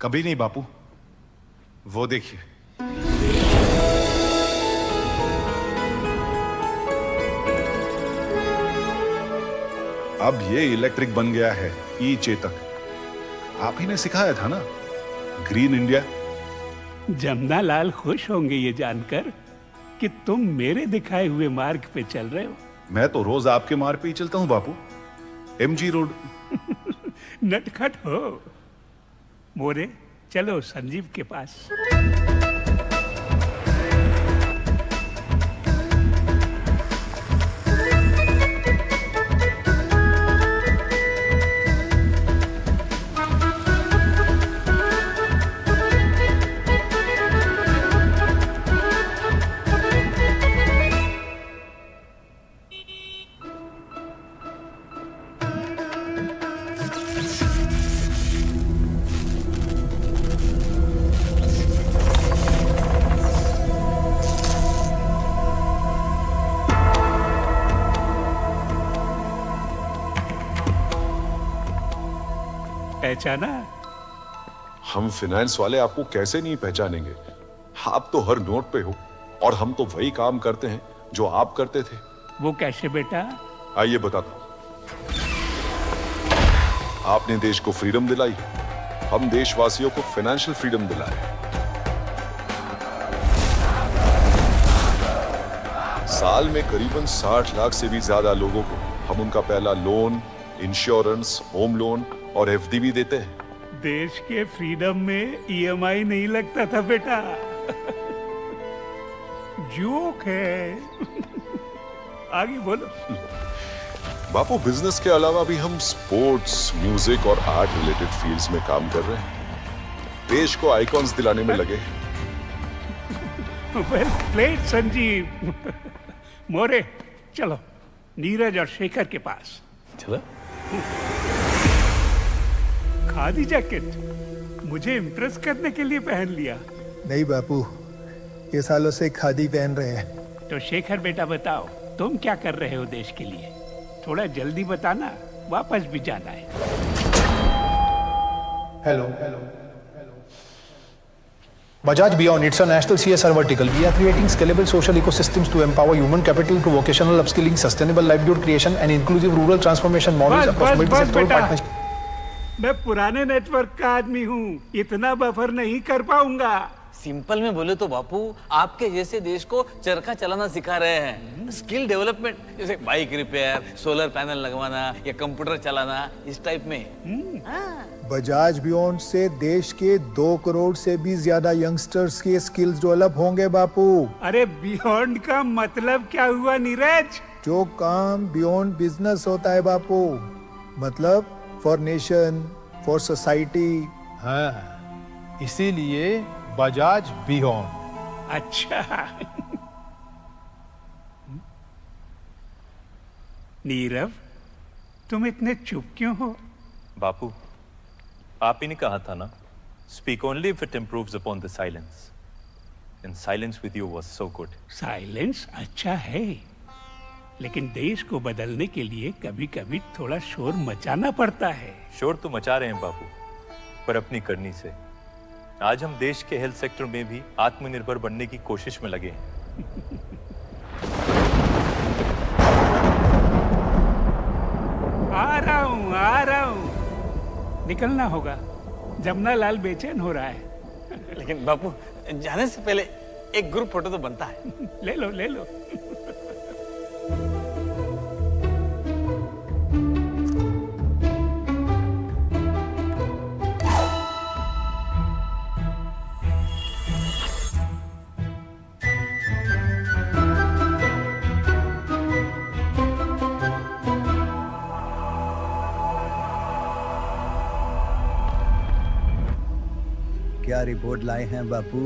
कभी नहीं बापू। वो देखिए, अब ये इलेक्ट्रिक बन गया है, ई चेतक। आप ही ने सिखाया था ना, ग्रीन इंडिया। जमनालाल खुश होंगे ये जानकर कि तुम मेरे दिखाए हुए मार्ग पे चल रहे हो। मैं तो रोज आपके मार्ग पे ही चलता हूँ बापू, MG रोड। नटखट हो। मोरे, चलो संजीव के पास। पहचाना? हम फाइनेंस वाले आपको कैसे नहीं पहचानेंगे? आप तो हर नोट पे हो और हम तो वही काम करते हैं जो आप करते थे। वो कैसे बेटा? आइए बताता हूं। आपने देश को फ्रीडम दिलाई, हम देशवासियों को फाइनेंशियल फ्रीडम दिलाए। साल में करीबन 60 लाख से भी ज्यादा लोगों को हम उनका पहला लोन, इंश्योरेंस, होम लोन और एफडी भी देते हैं। देश के फ्रीडम में ईएमआई नहीं लगता था बेटा। जोक है। आगे बोलो। बापू, बिजनेस के अलावा भी हम स्पोर्ट्स, म्यूजिक और आर्ट रिलेटेड फील्ड्स में काम कर रहे हैं। देश को आइकॉन्स दिलाने में लगे। Well played Sanjeev. मोरे, चलो नीरज और शेखर के पास। चलो। खादी जैकेट मुझे इम्प्रेस करने के लिए पहन लिया। नहीं बापू, ये सालों से खादी पहन रहे हैं। तो शेखर बेटा बताओ, तुम क्या कर रहे हो देश के लिए? थोड़ा जल्दी बताना, वापस भी जाना है। Hello. Bajaj Beyond, it's a national CSR vertical. We are creating scalable social ecosystems to empower human capital through vocational upskilling, sustainable livelihood creation and inclusive rural transformation models across multi-sectoral partnerships. मैं पुराने network का आदमी हूँ, इतना buffer नहीं कर पाऊंगा। Simple में बोले तो बापू, आपके जैसे देश को चरखा चलाना सिखा रहे हैं। स्किल डेवलपमेंट, जैसे बाइक रिपेयर, सोलर पैनल लगवाना या कंप्यूटर चलाना, इस टाइप में। बजाज बियॉन्ड से देश के 2 करोड़ से भी ज्यादा यंगस्टर्स के स्किल्स डेवलप होंगे बापू। अरे बियॉन्ड का मतलब क्या हुआ नीरज? जो काम बियॉन्ड बिजनेस होता है बापू, मतलब फॉर नेशन, फॉर सोसाइटी। हाँ, इसीलिए बजाज बियॉन्ड। अच्छा। नीरव, तुम इतने चुप क्यों हो? बापू, आप ही ने कहा था ना, speak only if it improves upon the silence. And silence with you was so good. Silence अच्छा है, लेकिन देश को बदलने के लिए कभी-कभी थोड़ा शोर मचाना पड़ता है। शोर तो मचा रहे हैं बापू, पर अपनी करनी से। आज हम देश के हेल्थ सेक्टर में भी आत्मनिर्भर बनने की कोशिश में लगे हैं। आ रहा हूँ। निकलना होगा, जमुना लाल बेचैन हो रहा है। लेकिन बापू, जाने से पहले एक ग्रुप फोटो तो बनता है। ले लो, ले लो। क्या रिपोर्ट लाए हैं बापू?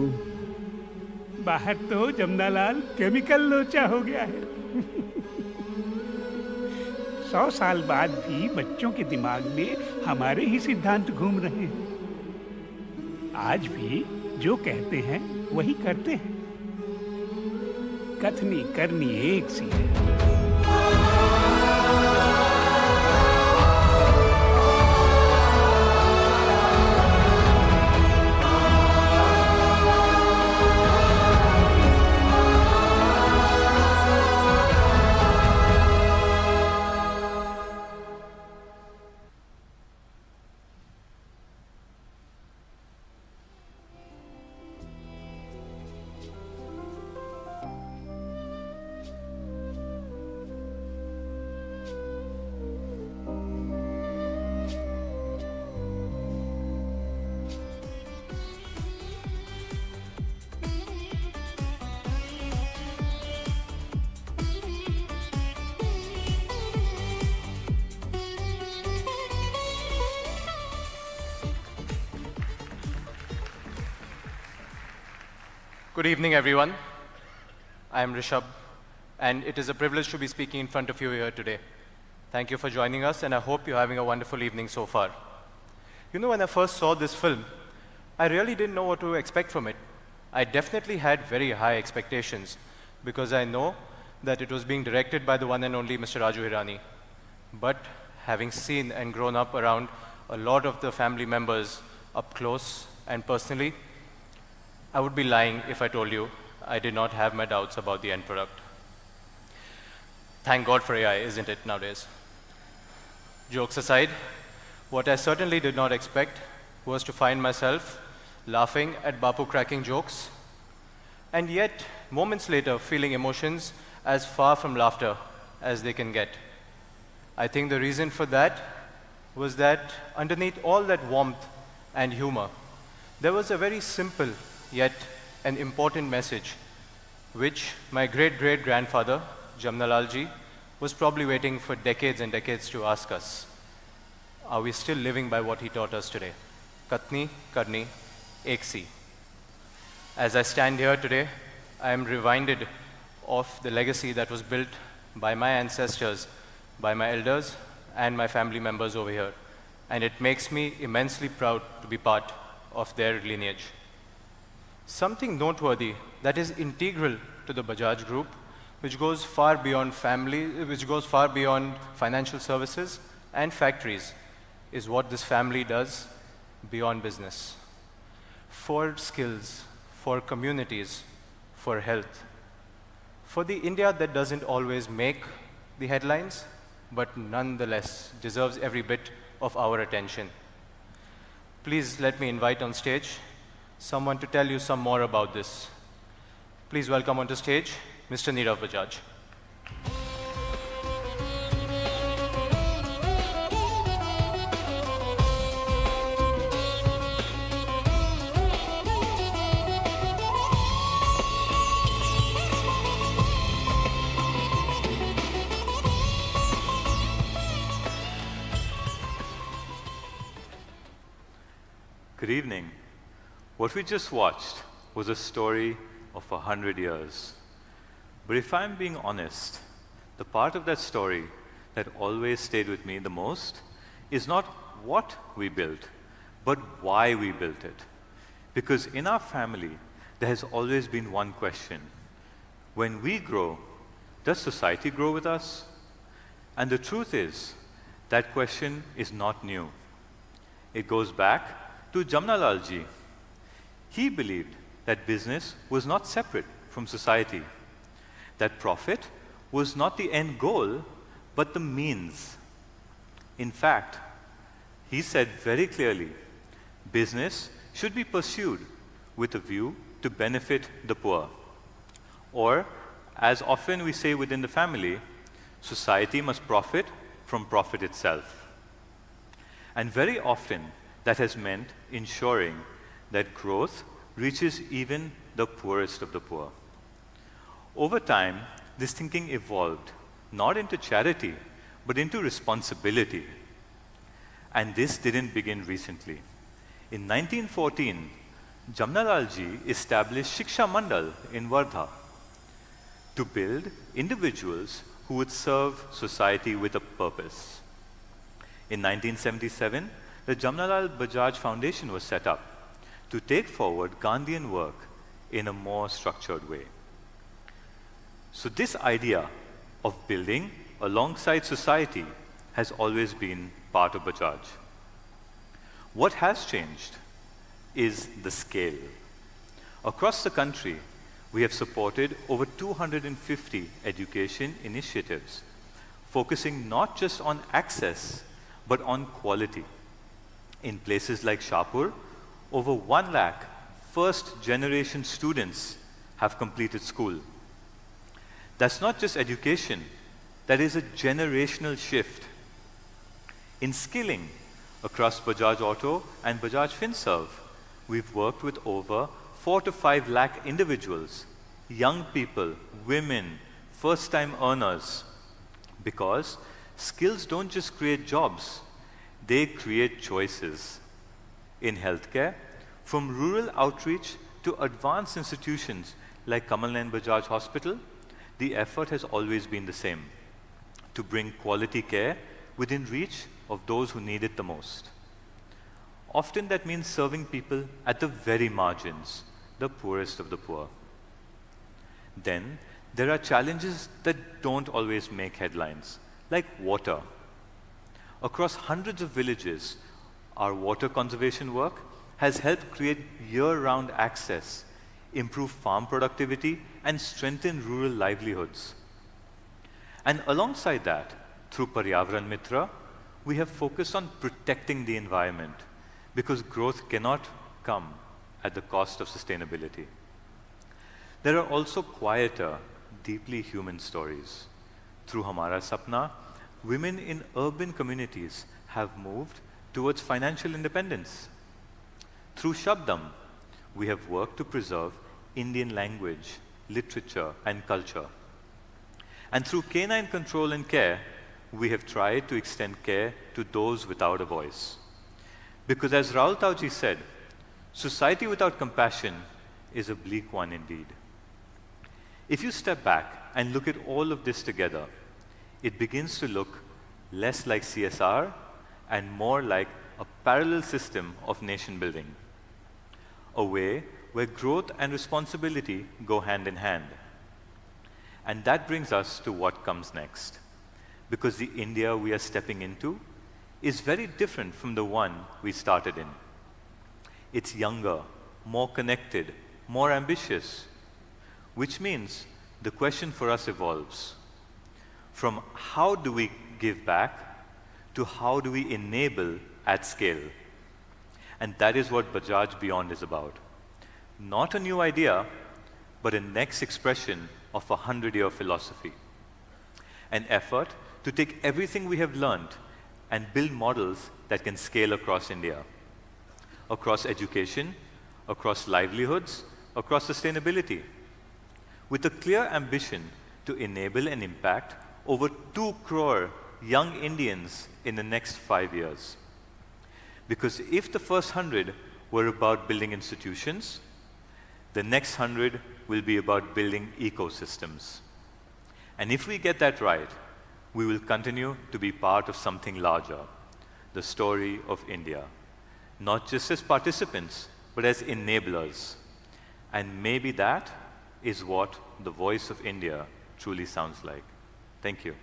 बाहर तो जमुनालाल केमिकल लोचा हो गया है। 100 साल बाद भी बच्चों के दिमाग में हमारे ही सिद्धांत घूम रहे हैं। आज भी जो कहते हैं वही करते हैं। कथनी करनी एक सी है। Good evening, everyone. I am Rishabh, and it is a privilege to be speaking in front of you here today. Thank you for joining us, and I hope you're having a wonderful evening so far. You know, when I first saw this film, I really didn't know what to expect from it. I definitely had very high expectations, because I know that it was being directed by the one and only Mr. Raju Hirani. But having seen and grown up around a lot of the family members up close and personally, I would be lying if I told you I did not have my doubts about the end product. Thank God for AI, isn't it, nowadays? Jokes aside, what I certainly did not expect was to find myself laughing at Bapu cracking jokes, and yet, moments later, feeling emotions as far from laughter as they can get. I think the reason for that was that underneath all that warmth and humor, there was a very simple yet an important message, which my great-great-grandfather, Jamnalalji, was probably waiting for decades and decades to ask us. Are we still living by what he taught us today? Katni, Karni, Eksi. As I stand here today, I am reminded of the legacy that was built by my ancestors, by my elders, and my family members over here. And it makes me immensely proud to be part of their lineage. Something noteworthy that is integral to the Bajaj Group, which goes far beyond financial services and factories, is what this family does beyond business. For skills, for communities, for health. For the India that doesn't always make the headlines, but nonetheless deserves every bit of our attention. Please let me invite on stage someone to tell you some more about this. Please welcome onto stage Mr. Rajiv Bajaj. Good evening. What we just watched was a story of 100 years. But if I'm being honest, the part of that story that always stayed with me the most is not what we built, but why we built it. Because in our family, there has always been one question. When we grow, does society grow with us? And the truth is, that question is not new. It goes back to Jamnalalji. He believed that business was not separate from society, that profit was not the end goal, but the means. In fact, he said very clearly, business should be pursued with a view to benefit the poor. Or, as often we say within the family, society must profit from profit itself. And very often, that has meant ensuring that growth reaches even the poorest of the poor. Over time, this thinking evolved, not into charity, but into responsibility. And this didn't begin recently. In 1914, Jamnalalji established Shiksha Mandal in Wardha to build individuals who would serve society with a purpose. In 1977, the Jamnalal Bajaj Foundation was set up to take forward Gandhian work in a more structured way. So this idea of building alongside society has always been part of Bajaj. What has changed is the scale. Across the country, we have supported over 250 education initiatives, focusing not just on access, but on quality. In places like Shahpur, over 1 lakh first-generation students have completed school. That's not just education, that is a generational shift. In skilling, across Bajaj Auto and Bajaj FinServe, we've worked with over 4 to 5 lakh individuals, young people, women, first-time earners, because skills don't just create jobs, they create choices. In healthcare, from rural outreach to advanced institutions like Kamal Nayan Bajaj Hospital, the effort has always been the same, to bring quality care within reach of those who need it the most. Often that means serving people at the very margins, the poorest of the poor. Then there are challenges that don't always make headlines, like water. Across hundreds of villages, Our water conservation work has helped create year-round access, improve farm productivity, and strengthen rural livelihoods. And alongside that, through Paryavaran Mitra, we have focused on protecting the environment because growth cannot come at the cost of sustainability. There are also quieter, deeply human stories. Through Hamara Sapna, women in urban communities have moved towards financial independence. Through Shabdam, we have worked to preserve Indian language, literature, and culture. And through Canine Control and Care, we have tried to extend care to those without a voice. Because as Rahul Tauji said, society without compassion is a bleak one indeed. If you step back and look at all of this together, it begins to look less like CSR and more like a parallel system of nation building. A way where growth and responsibility go hand in hand. And that brings us to what comes next. Because the India we are stepping into is very different from the one we started in. It's younger, more connected, more ambitious, which means the question for us evolves. From how do we give back to how do we enable at scale? And that is what Bajaj Beyond is about. Not a new idea, but a next expression of a 100-year philosophy. An effort to take everything we have learned and build models that can scale across India, across education, across livelihoods, across sustainability, with a clear ambition to enable and impact over 2 crore young Indians in the next 5 years. Because if the first 100 were about building institutions, the next 100 will be about building ecosystems. And if we get that right, we will continue to be part of something larger, the story of India, not just as participants, but as enablers. And maybe that is what the voice of India truly sounds like. Thank you.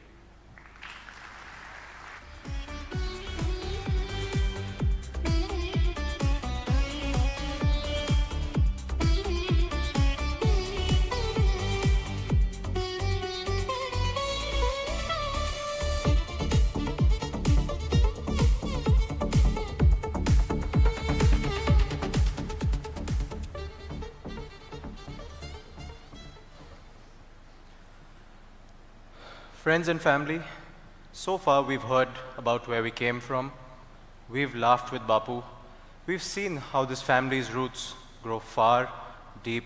Friends and family, so far we've heard about where we came from. We've laughed with Bapu. We've seen how this family's roots grow far, deep,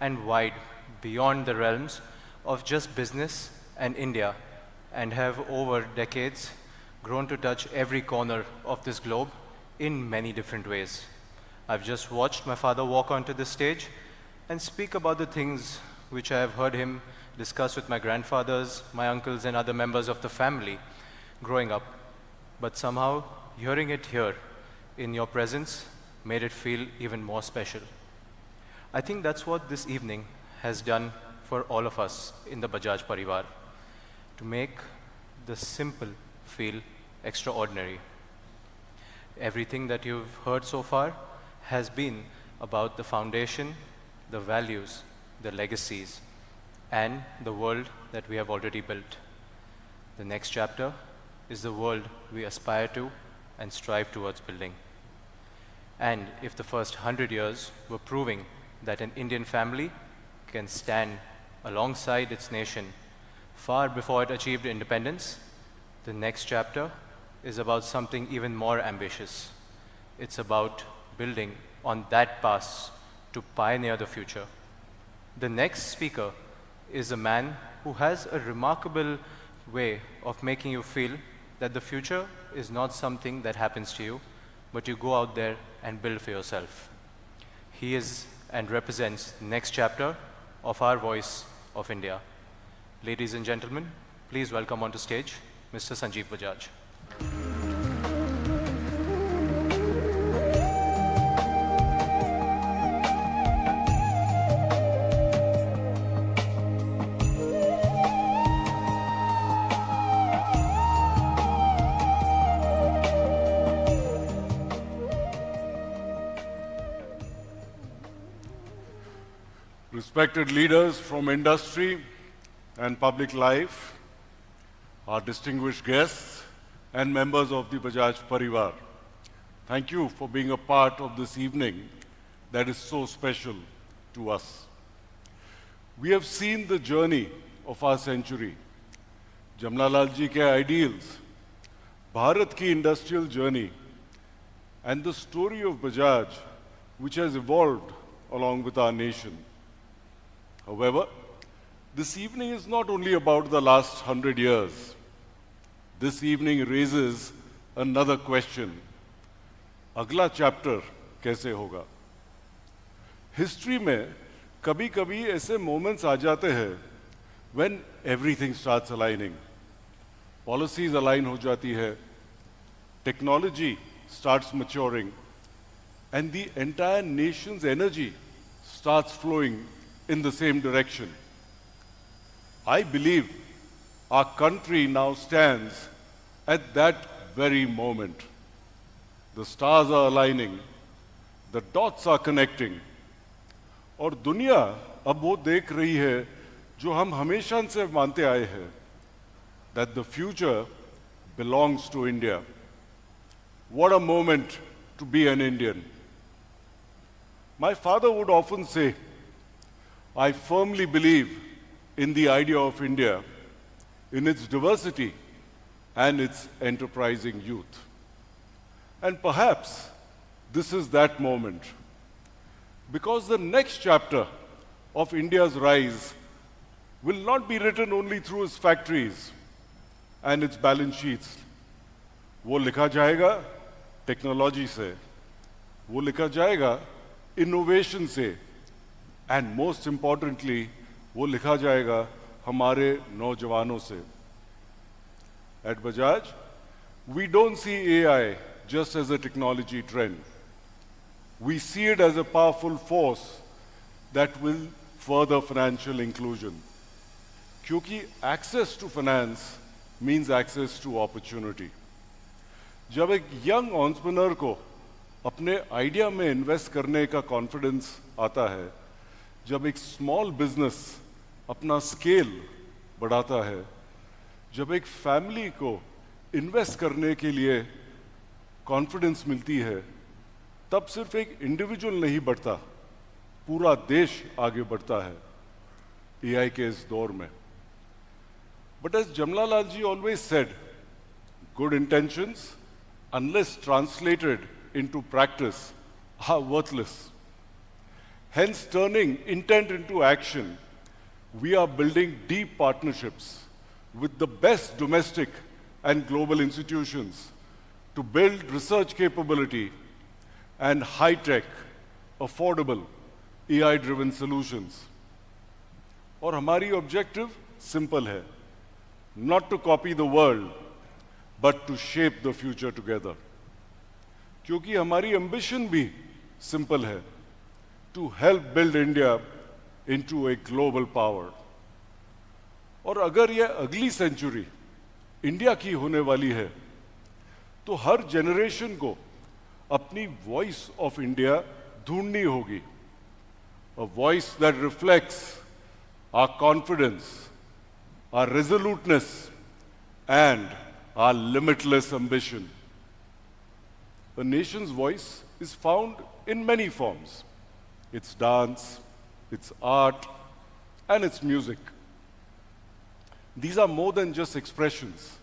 and wide beyond the realms of just business and India, and have over decades grown to touch every corner of this globe in many different ways. I've just watched my father walk onto the stage and speak about the things which I have heard him discuss with my grandfathers, my uncles, and other members of the family growing up. But somehow, hearing it here in your presence made it feel even more special. I think that's what this evening has done for all of us in the Bajaj Parivar, to make the simple feel extraordinary. Everything that you've heard so far has been about the foundation, the values, the legacies, and the world that we have already built. The next chapter is the world we aspire to and strive towards building. And if the first 100 years were proving that an Indian family can stand alongside its nation far before it achieved independence, the next chapter is about something even more ambitious. It's about building on that path to pioneer the future. The next speaker is a man who has a remarkable way of making you feel that the future is not something that happens to you, but you go out there and build for yourself. He is and represents the next chapter of our voice of India. Ladies and gentlemen, please welcome onto stage Mr. Rajiv Bajaj. respected leaders from industry and public life, our distinguished guests, and members of the Bajaj Parivar. Thank you for being a part of this evening that is so special to us. We have seen the journey of our century, Jamnalal ji ke ideals, Bharat ki industrial journey, and the story of Bajaj, which has evolved along with our nation. However, this evening is not only about the last 100 years. This evening raises another question. Agla chapter kaise hoga? History में कभी-कभी ऐसे moments आ जाते हैं when everything starts aligning. Policies align हो जाती है, technology starts maturing, and the entire nation's energy starts flowing in the same direction. I believe our country now stands at that very moment. The stars are aligning, the dots are connecting, और दुनिया अब वो देख रही है जो हम हमेशा से मानते आए हैं, that the future belongs to India. What a moment to be an Indian. My father would often say, I firmly believe in the idea of India, in its diversity and its enterprising youth. And perhaps this is that moment. Because the next chapter of India's rise will not be written only through its factories and its balance sheets. वो लिखा जाएगा technology से, वो लिखा जाएगा innovation से, and most importantly, वो लिखा जाएगा हमारे नौजवानों से. At Bajaj, we don't see AI just as a technology trend. We see it as a powerful force that will further financial inclusion. क्योंकि access to finance means access to opportunity. जब एक young entrepreneur को अपने idea में invest करने का confidence आता है, जब एक स्मॉल बिजनेस अपना स्केल बढ़ाता है, जब एक फैमिली को इन्वेस्ट करने के लिए कॉन्फिडेंस मिलती है, तब सिर्फ एक इंडिविजुअल नहीं बढ़ता, पूरा देश आगे बढ़ता है एआई के इस दौर में. But as Jamnalal ji always said, good intentions, unless translated into practice, are worthless. Hence, turning intent into action, we are building deep partnerships with the best domestic and global institutions to build research capability and high-tech, affordable, AI-driven solutions. और हमारी objective simple है, not to copy the world, but to shape the future together. क्योंकि हमारी ambition भी simple है, to help build India into a global power. और अगर यह अगली सेंचुरी इंडिया की होने वाली है, तो हर जनरेशन को अपनी वॉइस ऑफ इंडिया ढूंढनी होगी. A voice that reflects our confidence, our resoluteness, and our limitless ambition. A nation's voice is found in many forms. Its dance, its art, and its music. These are more than just expressions.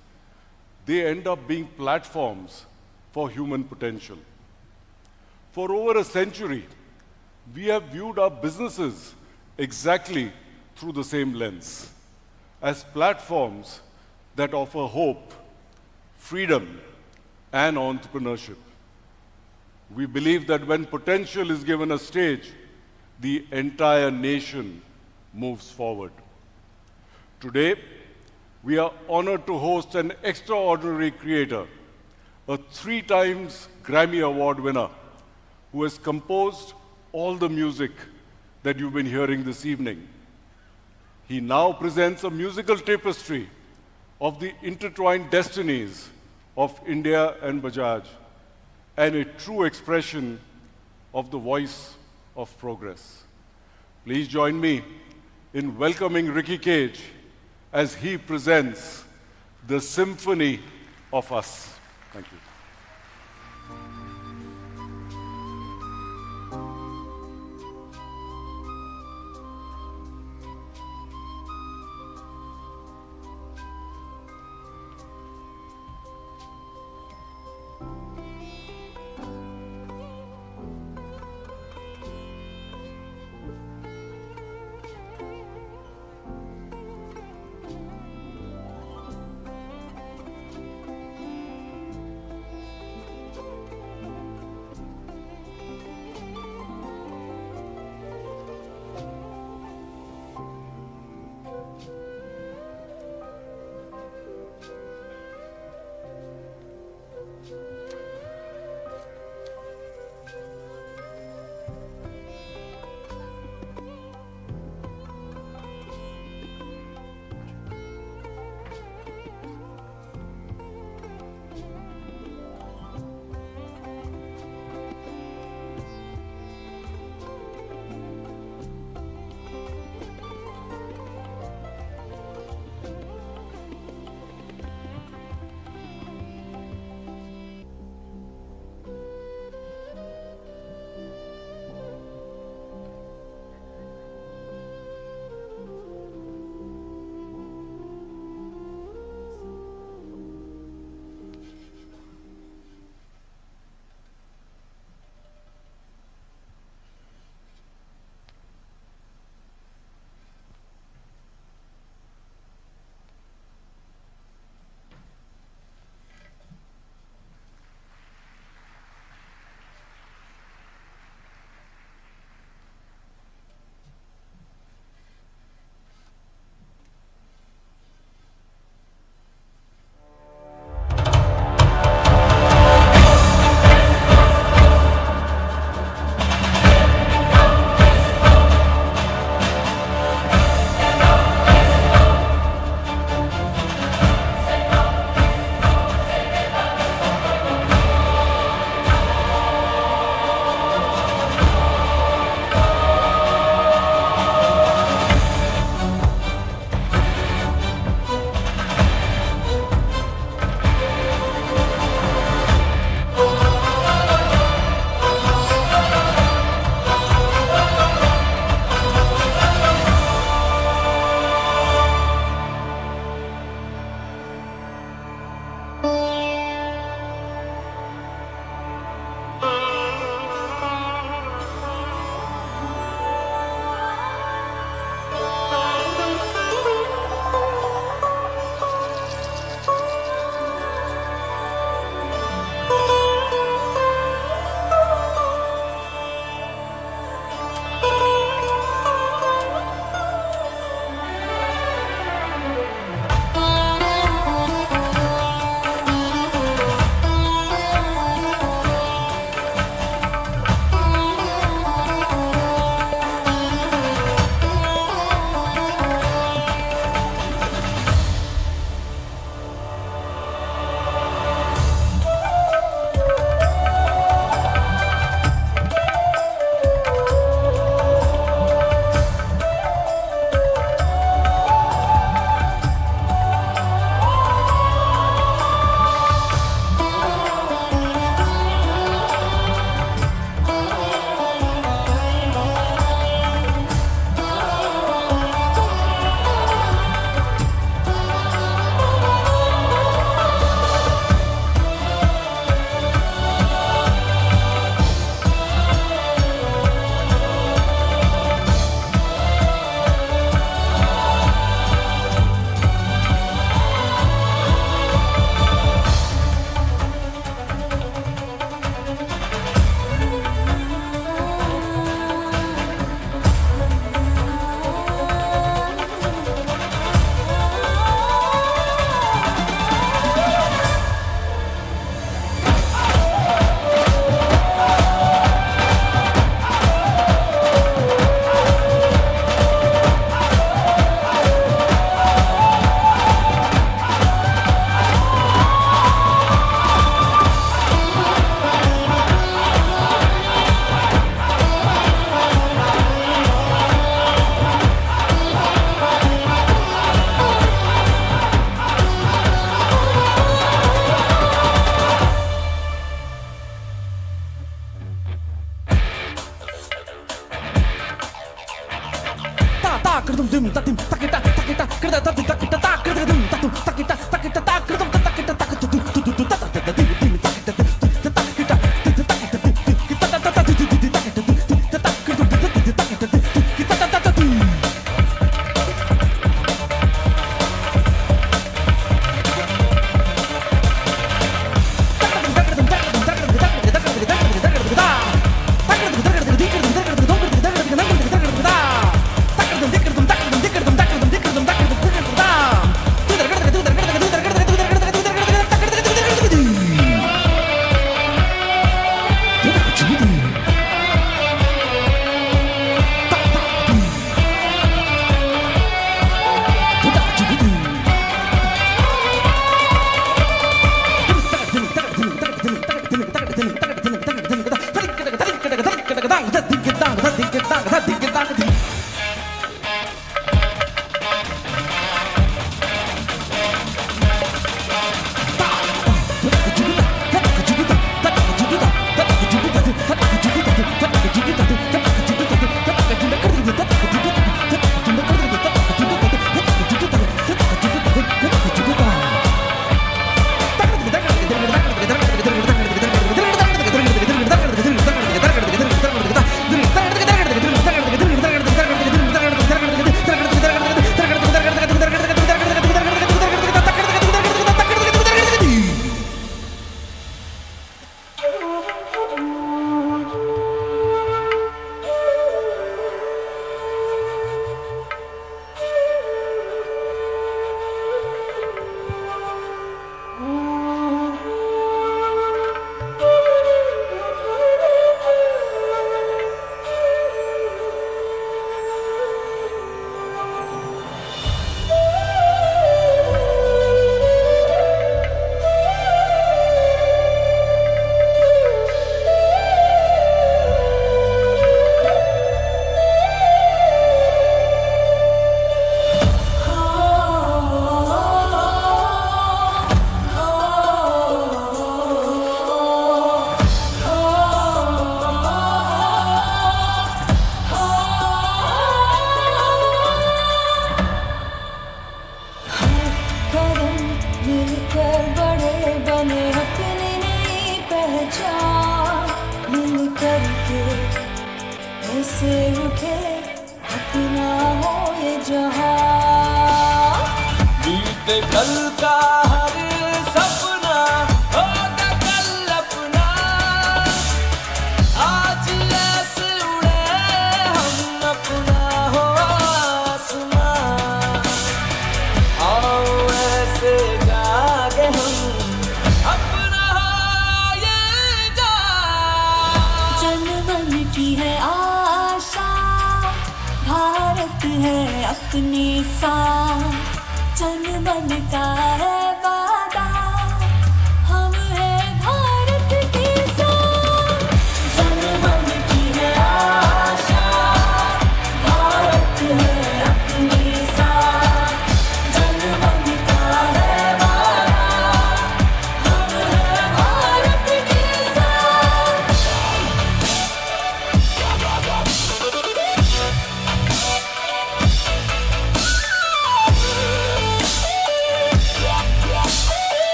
They end up being platforms for human potential. For over a century, we have viewed our businesses exactly through the same lens, as platforms that offer hope, freedom, and entrepreneurship. We believe that when potential is given a stage, the entire nation moves forward. Today, we are honored to host an extraordinary creator, a 3 times Grammy Award winner, who has composed all the music that you've been hearing this evening. He now presents a musical tapestry of the intertwined destinies of India and Bajaj, and a true expression of the voice of progress. Please join me in welcoming Ricky Cage as he presents the Symphony of Us. Thank you.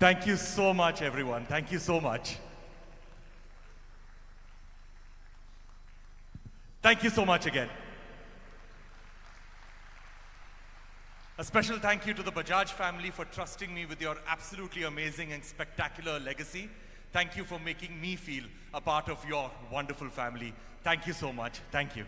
Thank you so much, everyone. Thank you so much. Thank you so much again. A special thank you to the Bajaj family for trusting me with your absolutely amazing and spectacular legacy. Thank you for making me feel a part of your wonderful family. Thank you so much. Thank you.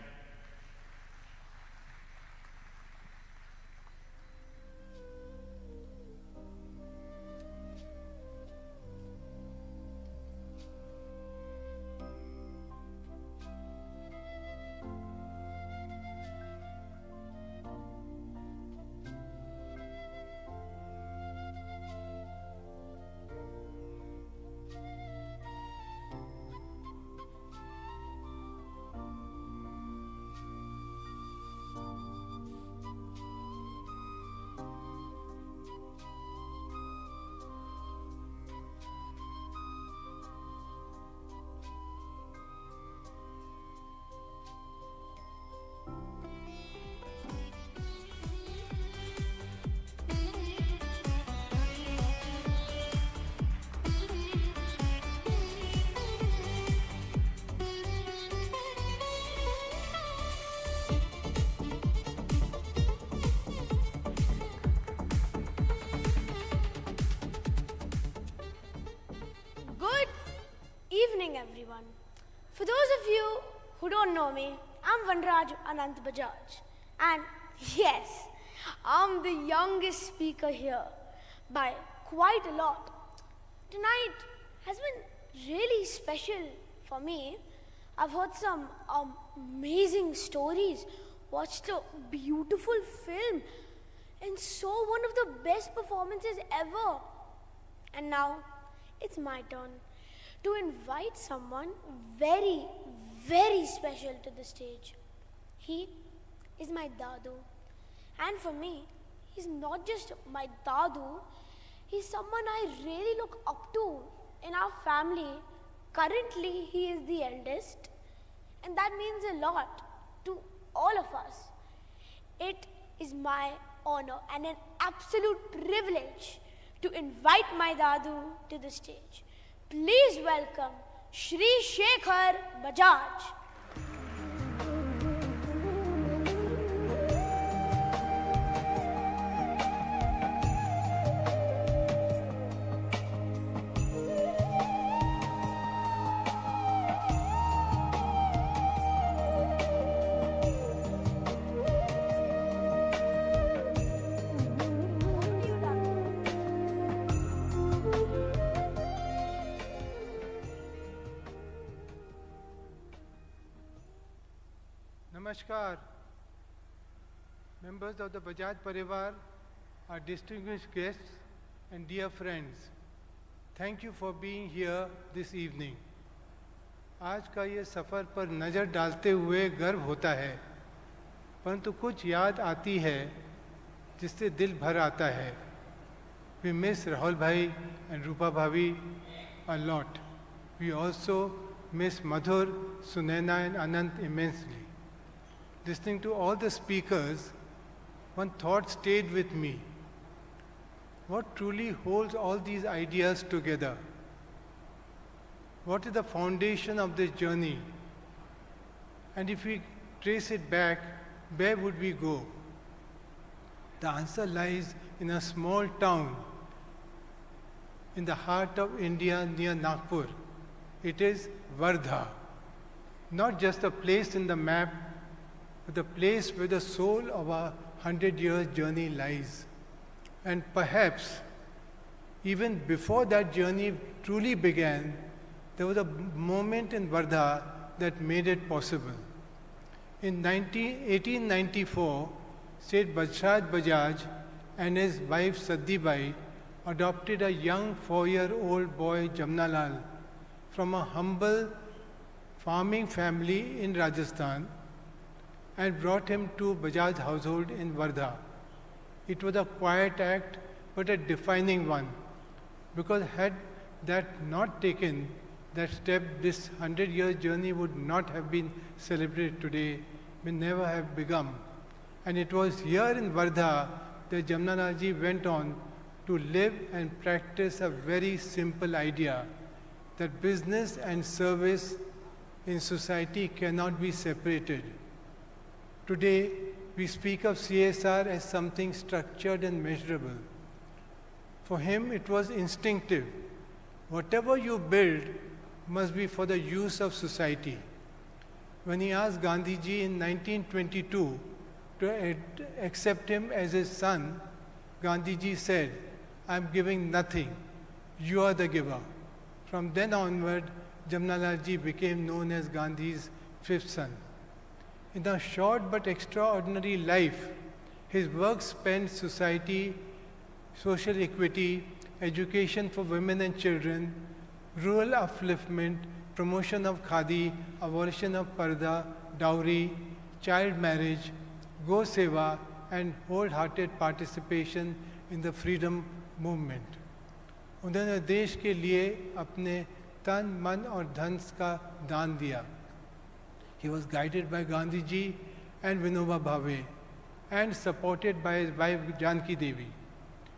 Evening, everyone. For those of you who don't know me, I'm Vanraj Anant Bajaj. And yes, I'm the youngest speaker here by quite a lot. Tonight has been really special for me. I've heard some amazing stories, watched a beautiful film, and saw one of the best performances ever. And now it's my turn to invite someone very, very special to the stage. He is my Dadu. And for me, he's not just my Dadu, he's someone I really look up to in our family. Currently, he is the eldest, and that means a lot to all of us. It is my honor and an absolute privilege to invite my Dadu to the stage. Please welcome Shri Shekhar Bajaj. Namaskar. Members of the Bajaj Parivar, our distinguished guests and dear friends, thank you for being here this evening. आज का ये सफ़र पर नज़र डालते हुए गर्व होता है, परंतु कुछ याद आती है जिससे दिल भर आता है. We miss Rahul bhai and Rupa bhavi a lot. We also miss Madhur, Sunaina and Anant immensely. Listening to all the speakers, one thought stayed with me. What truly holds all these ideas together? What is the foundation of this journey? And if we trace it back, where would we go? The answer lies in a small town in the heart of India near Nagpur. It is Wardha. Not just a place in the map, but the place where the soul of our 100-year journey lies. And perhaps even before that journey truly began, there was a moment in Wardha that made it possible. In 1894, Seth Bajaj Bajaj and his wife Saddibai adopted a young 4-year-old boy Jamnalal from a humble farming family in Rajasthan and brought him to Bajaj household in Wardha. It was a quiet act, but a defining one, because had that not taken that step, this 100-year journey would not have been celebrated today, may never have begun. And it was here in Wardha that Jamnalal went on to live and practice a very simple idea, that business and service in society cannot be separated. Today, we speak of CSR as something structured and measurable. For him, it was instinctive. Whatever you build must be for the use of society. When he asked Gandhiji in 1922 to accept him as his son, Gandhiji said, "I'm giving nothing, you are the giver." From then onward, Jamnalal ji became known as Gandhi's fifth son. In a short but extraordinary life, his work spanned society, social equity, education for women and children, rural upliftment, promotion of khadi, abolition of parda, dowry, child marriage, go seva, and wholehearted participation in the freedom movement. उन्होंने देश के लिए अपने तन, मन और धन का दान दिया. He was guided by Gandhiji and Vinoba Bhave and supported by his wife Janki Devi.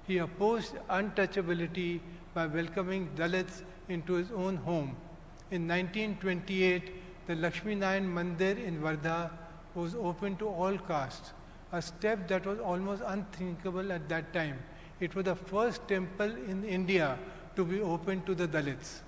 He opposed untouchability by welcoming Dalits into his own home. In 1928, the Lakshmi Narayan Mandir in Wardha was open to all castes, a step that was almost unthinkable at that time. It was the first temple in India to be open to the Dalits.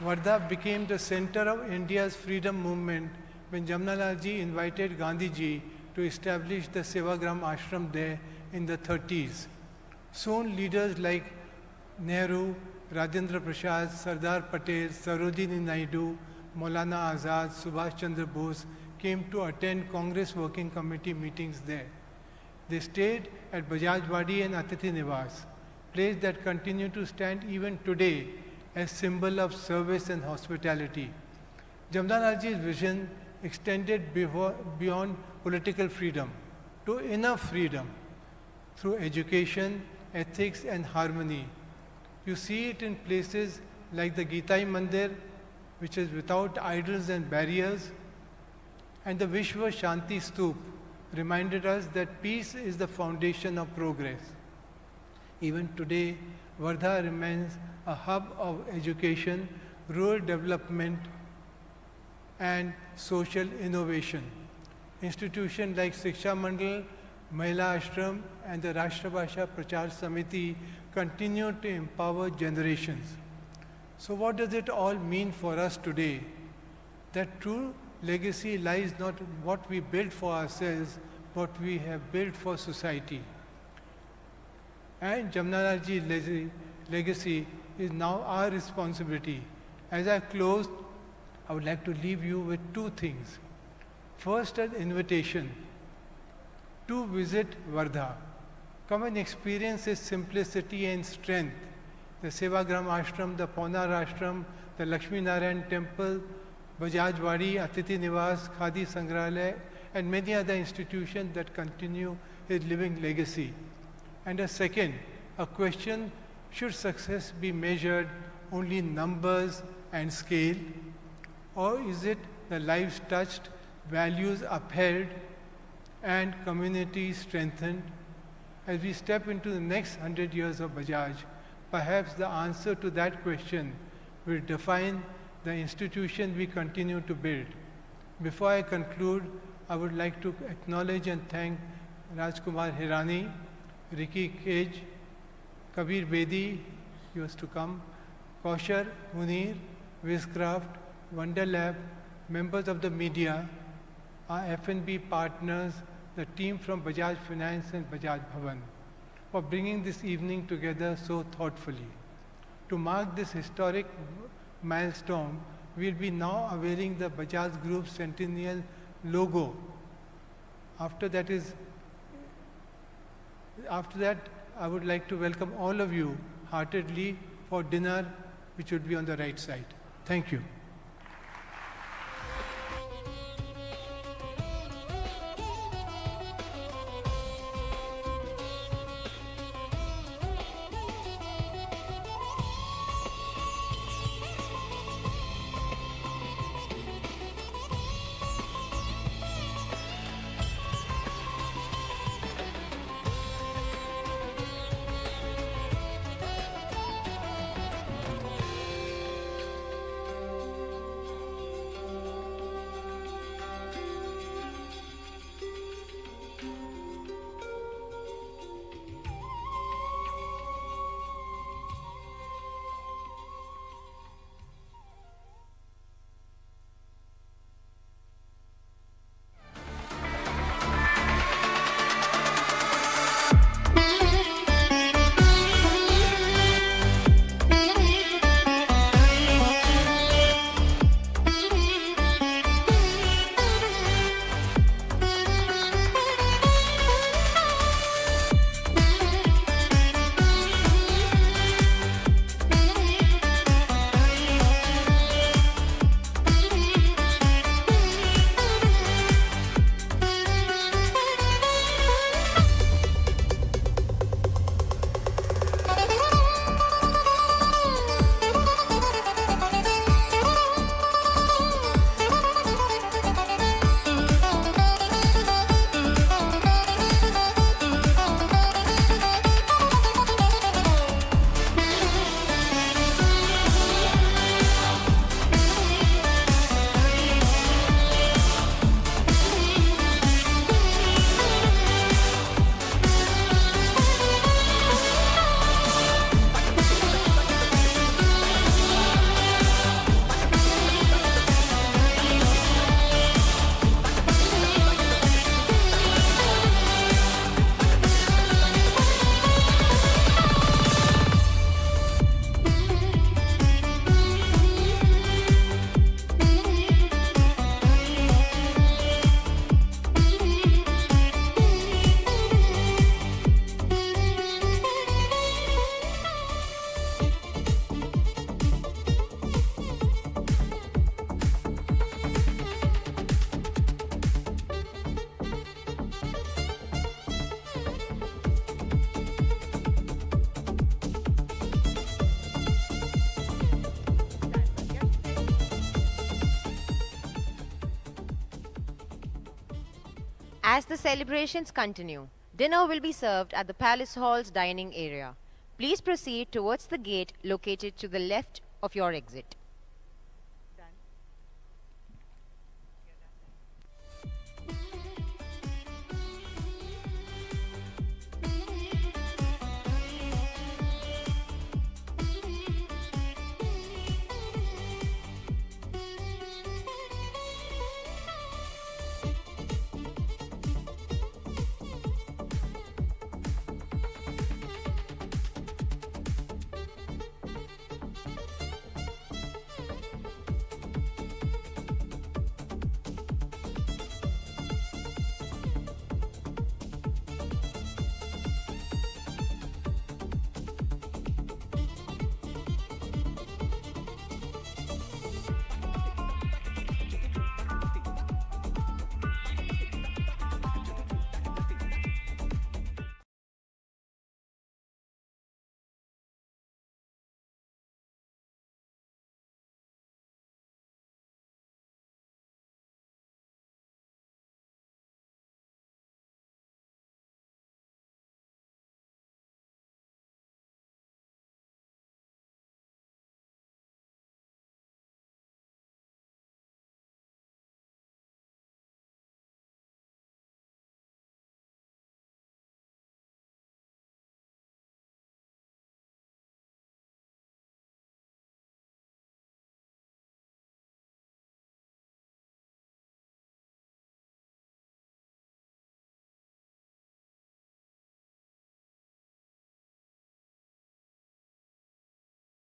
Wardha became the center of India's freedom movement when Jamnalal ji invited Gandhiji to establish the Sevagram ashram there in the 30s. Soon leaders like Nehru, Rajendra Prasad, Sardar Patel, Sarojini Naidu, Maulana Azad, Subhash Chandra Bose came to attend Congress Working Committee meetings there. They stayed at Bajaj Wadi and Atithi Niwas, place that continue to stand even today as symbol of service and hospitality. Jamnalal ji's vision extended beyond political freedom to inner freedom through education, ethics and harmony. You see it in places like the Gitai Mandir, which is without idols and barriers, and the Vishwa Shanti Stoop reminded us that peace is the foundation of progress. Even today, Wardha remains a hub of education, rural development, and social innovation. Institutions like Shiksha Mandal, Mahila Ashram, and the Rashtrabhasha Prachar Samiti continue to empower generations. So what does it all mean for us today? That true legacy lies not in what we build for ourselves, but we have built for society. And Jamnalal ji's legacy is now our responsibility. As I close, I would like to leave you with two things. First, an invitation to visit Wardha. Come and experience its simplicity and strength. The Sevagram Ashram, the Paunar Ashram, the Lakshmi Narayan Temple, Bajaj Wadi, Atithi Niwas, Khadi Sangrahalaya, and many other institutions that continue his living legacy. And a second, a question, should success be measured only in numbers and scale? Or is it the lives touched, values upheld, and communities strengthened? As we step into the next 100 years of Bajaj, perhaps the answer to that question will define the institution we continue to build. Before I conclude, I would like to acknowledge and thank Rajkumar Hirani, Ricky Cage, Kabir Bedi, he was to come, Kaushar, Munir, Wizcraft, Wonderlab, members of the media, our F&B partners, the team from Bajaj Finance and Bajaj Bhavan, for bringing this evening together so thoughtfully. To mark this historic milestone, we'll be now unveiling the Bajaj Group Centennial logo. After that, I would like to welcome all of you heartedly for dinner, which would be on the right side. Thank you. As the celebrations continue, dinner will be served at the Palace Hall's dining area. Please proceed towards the gate located to the left of your exit.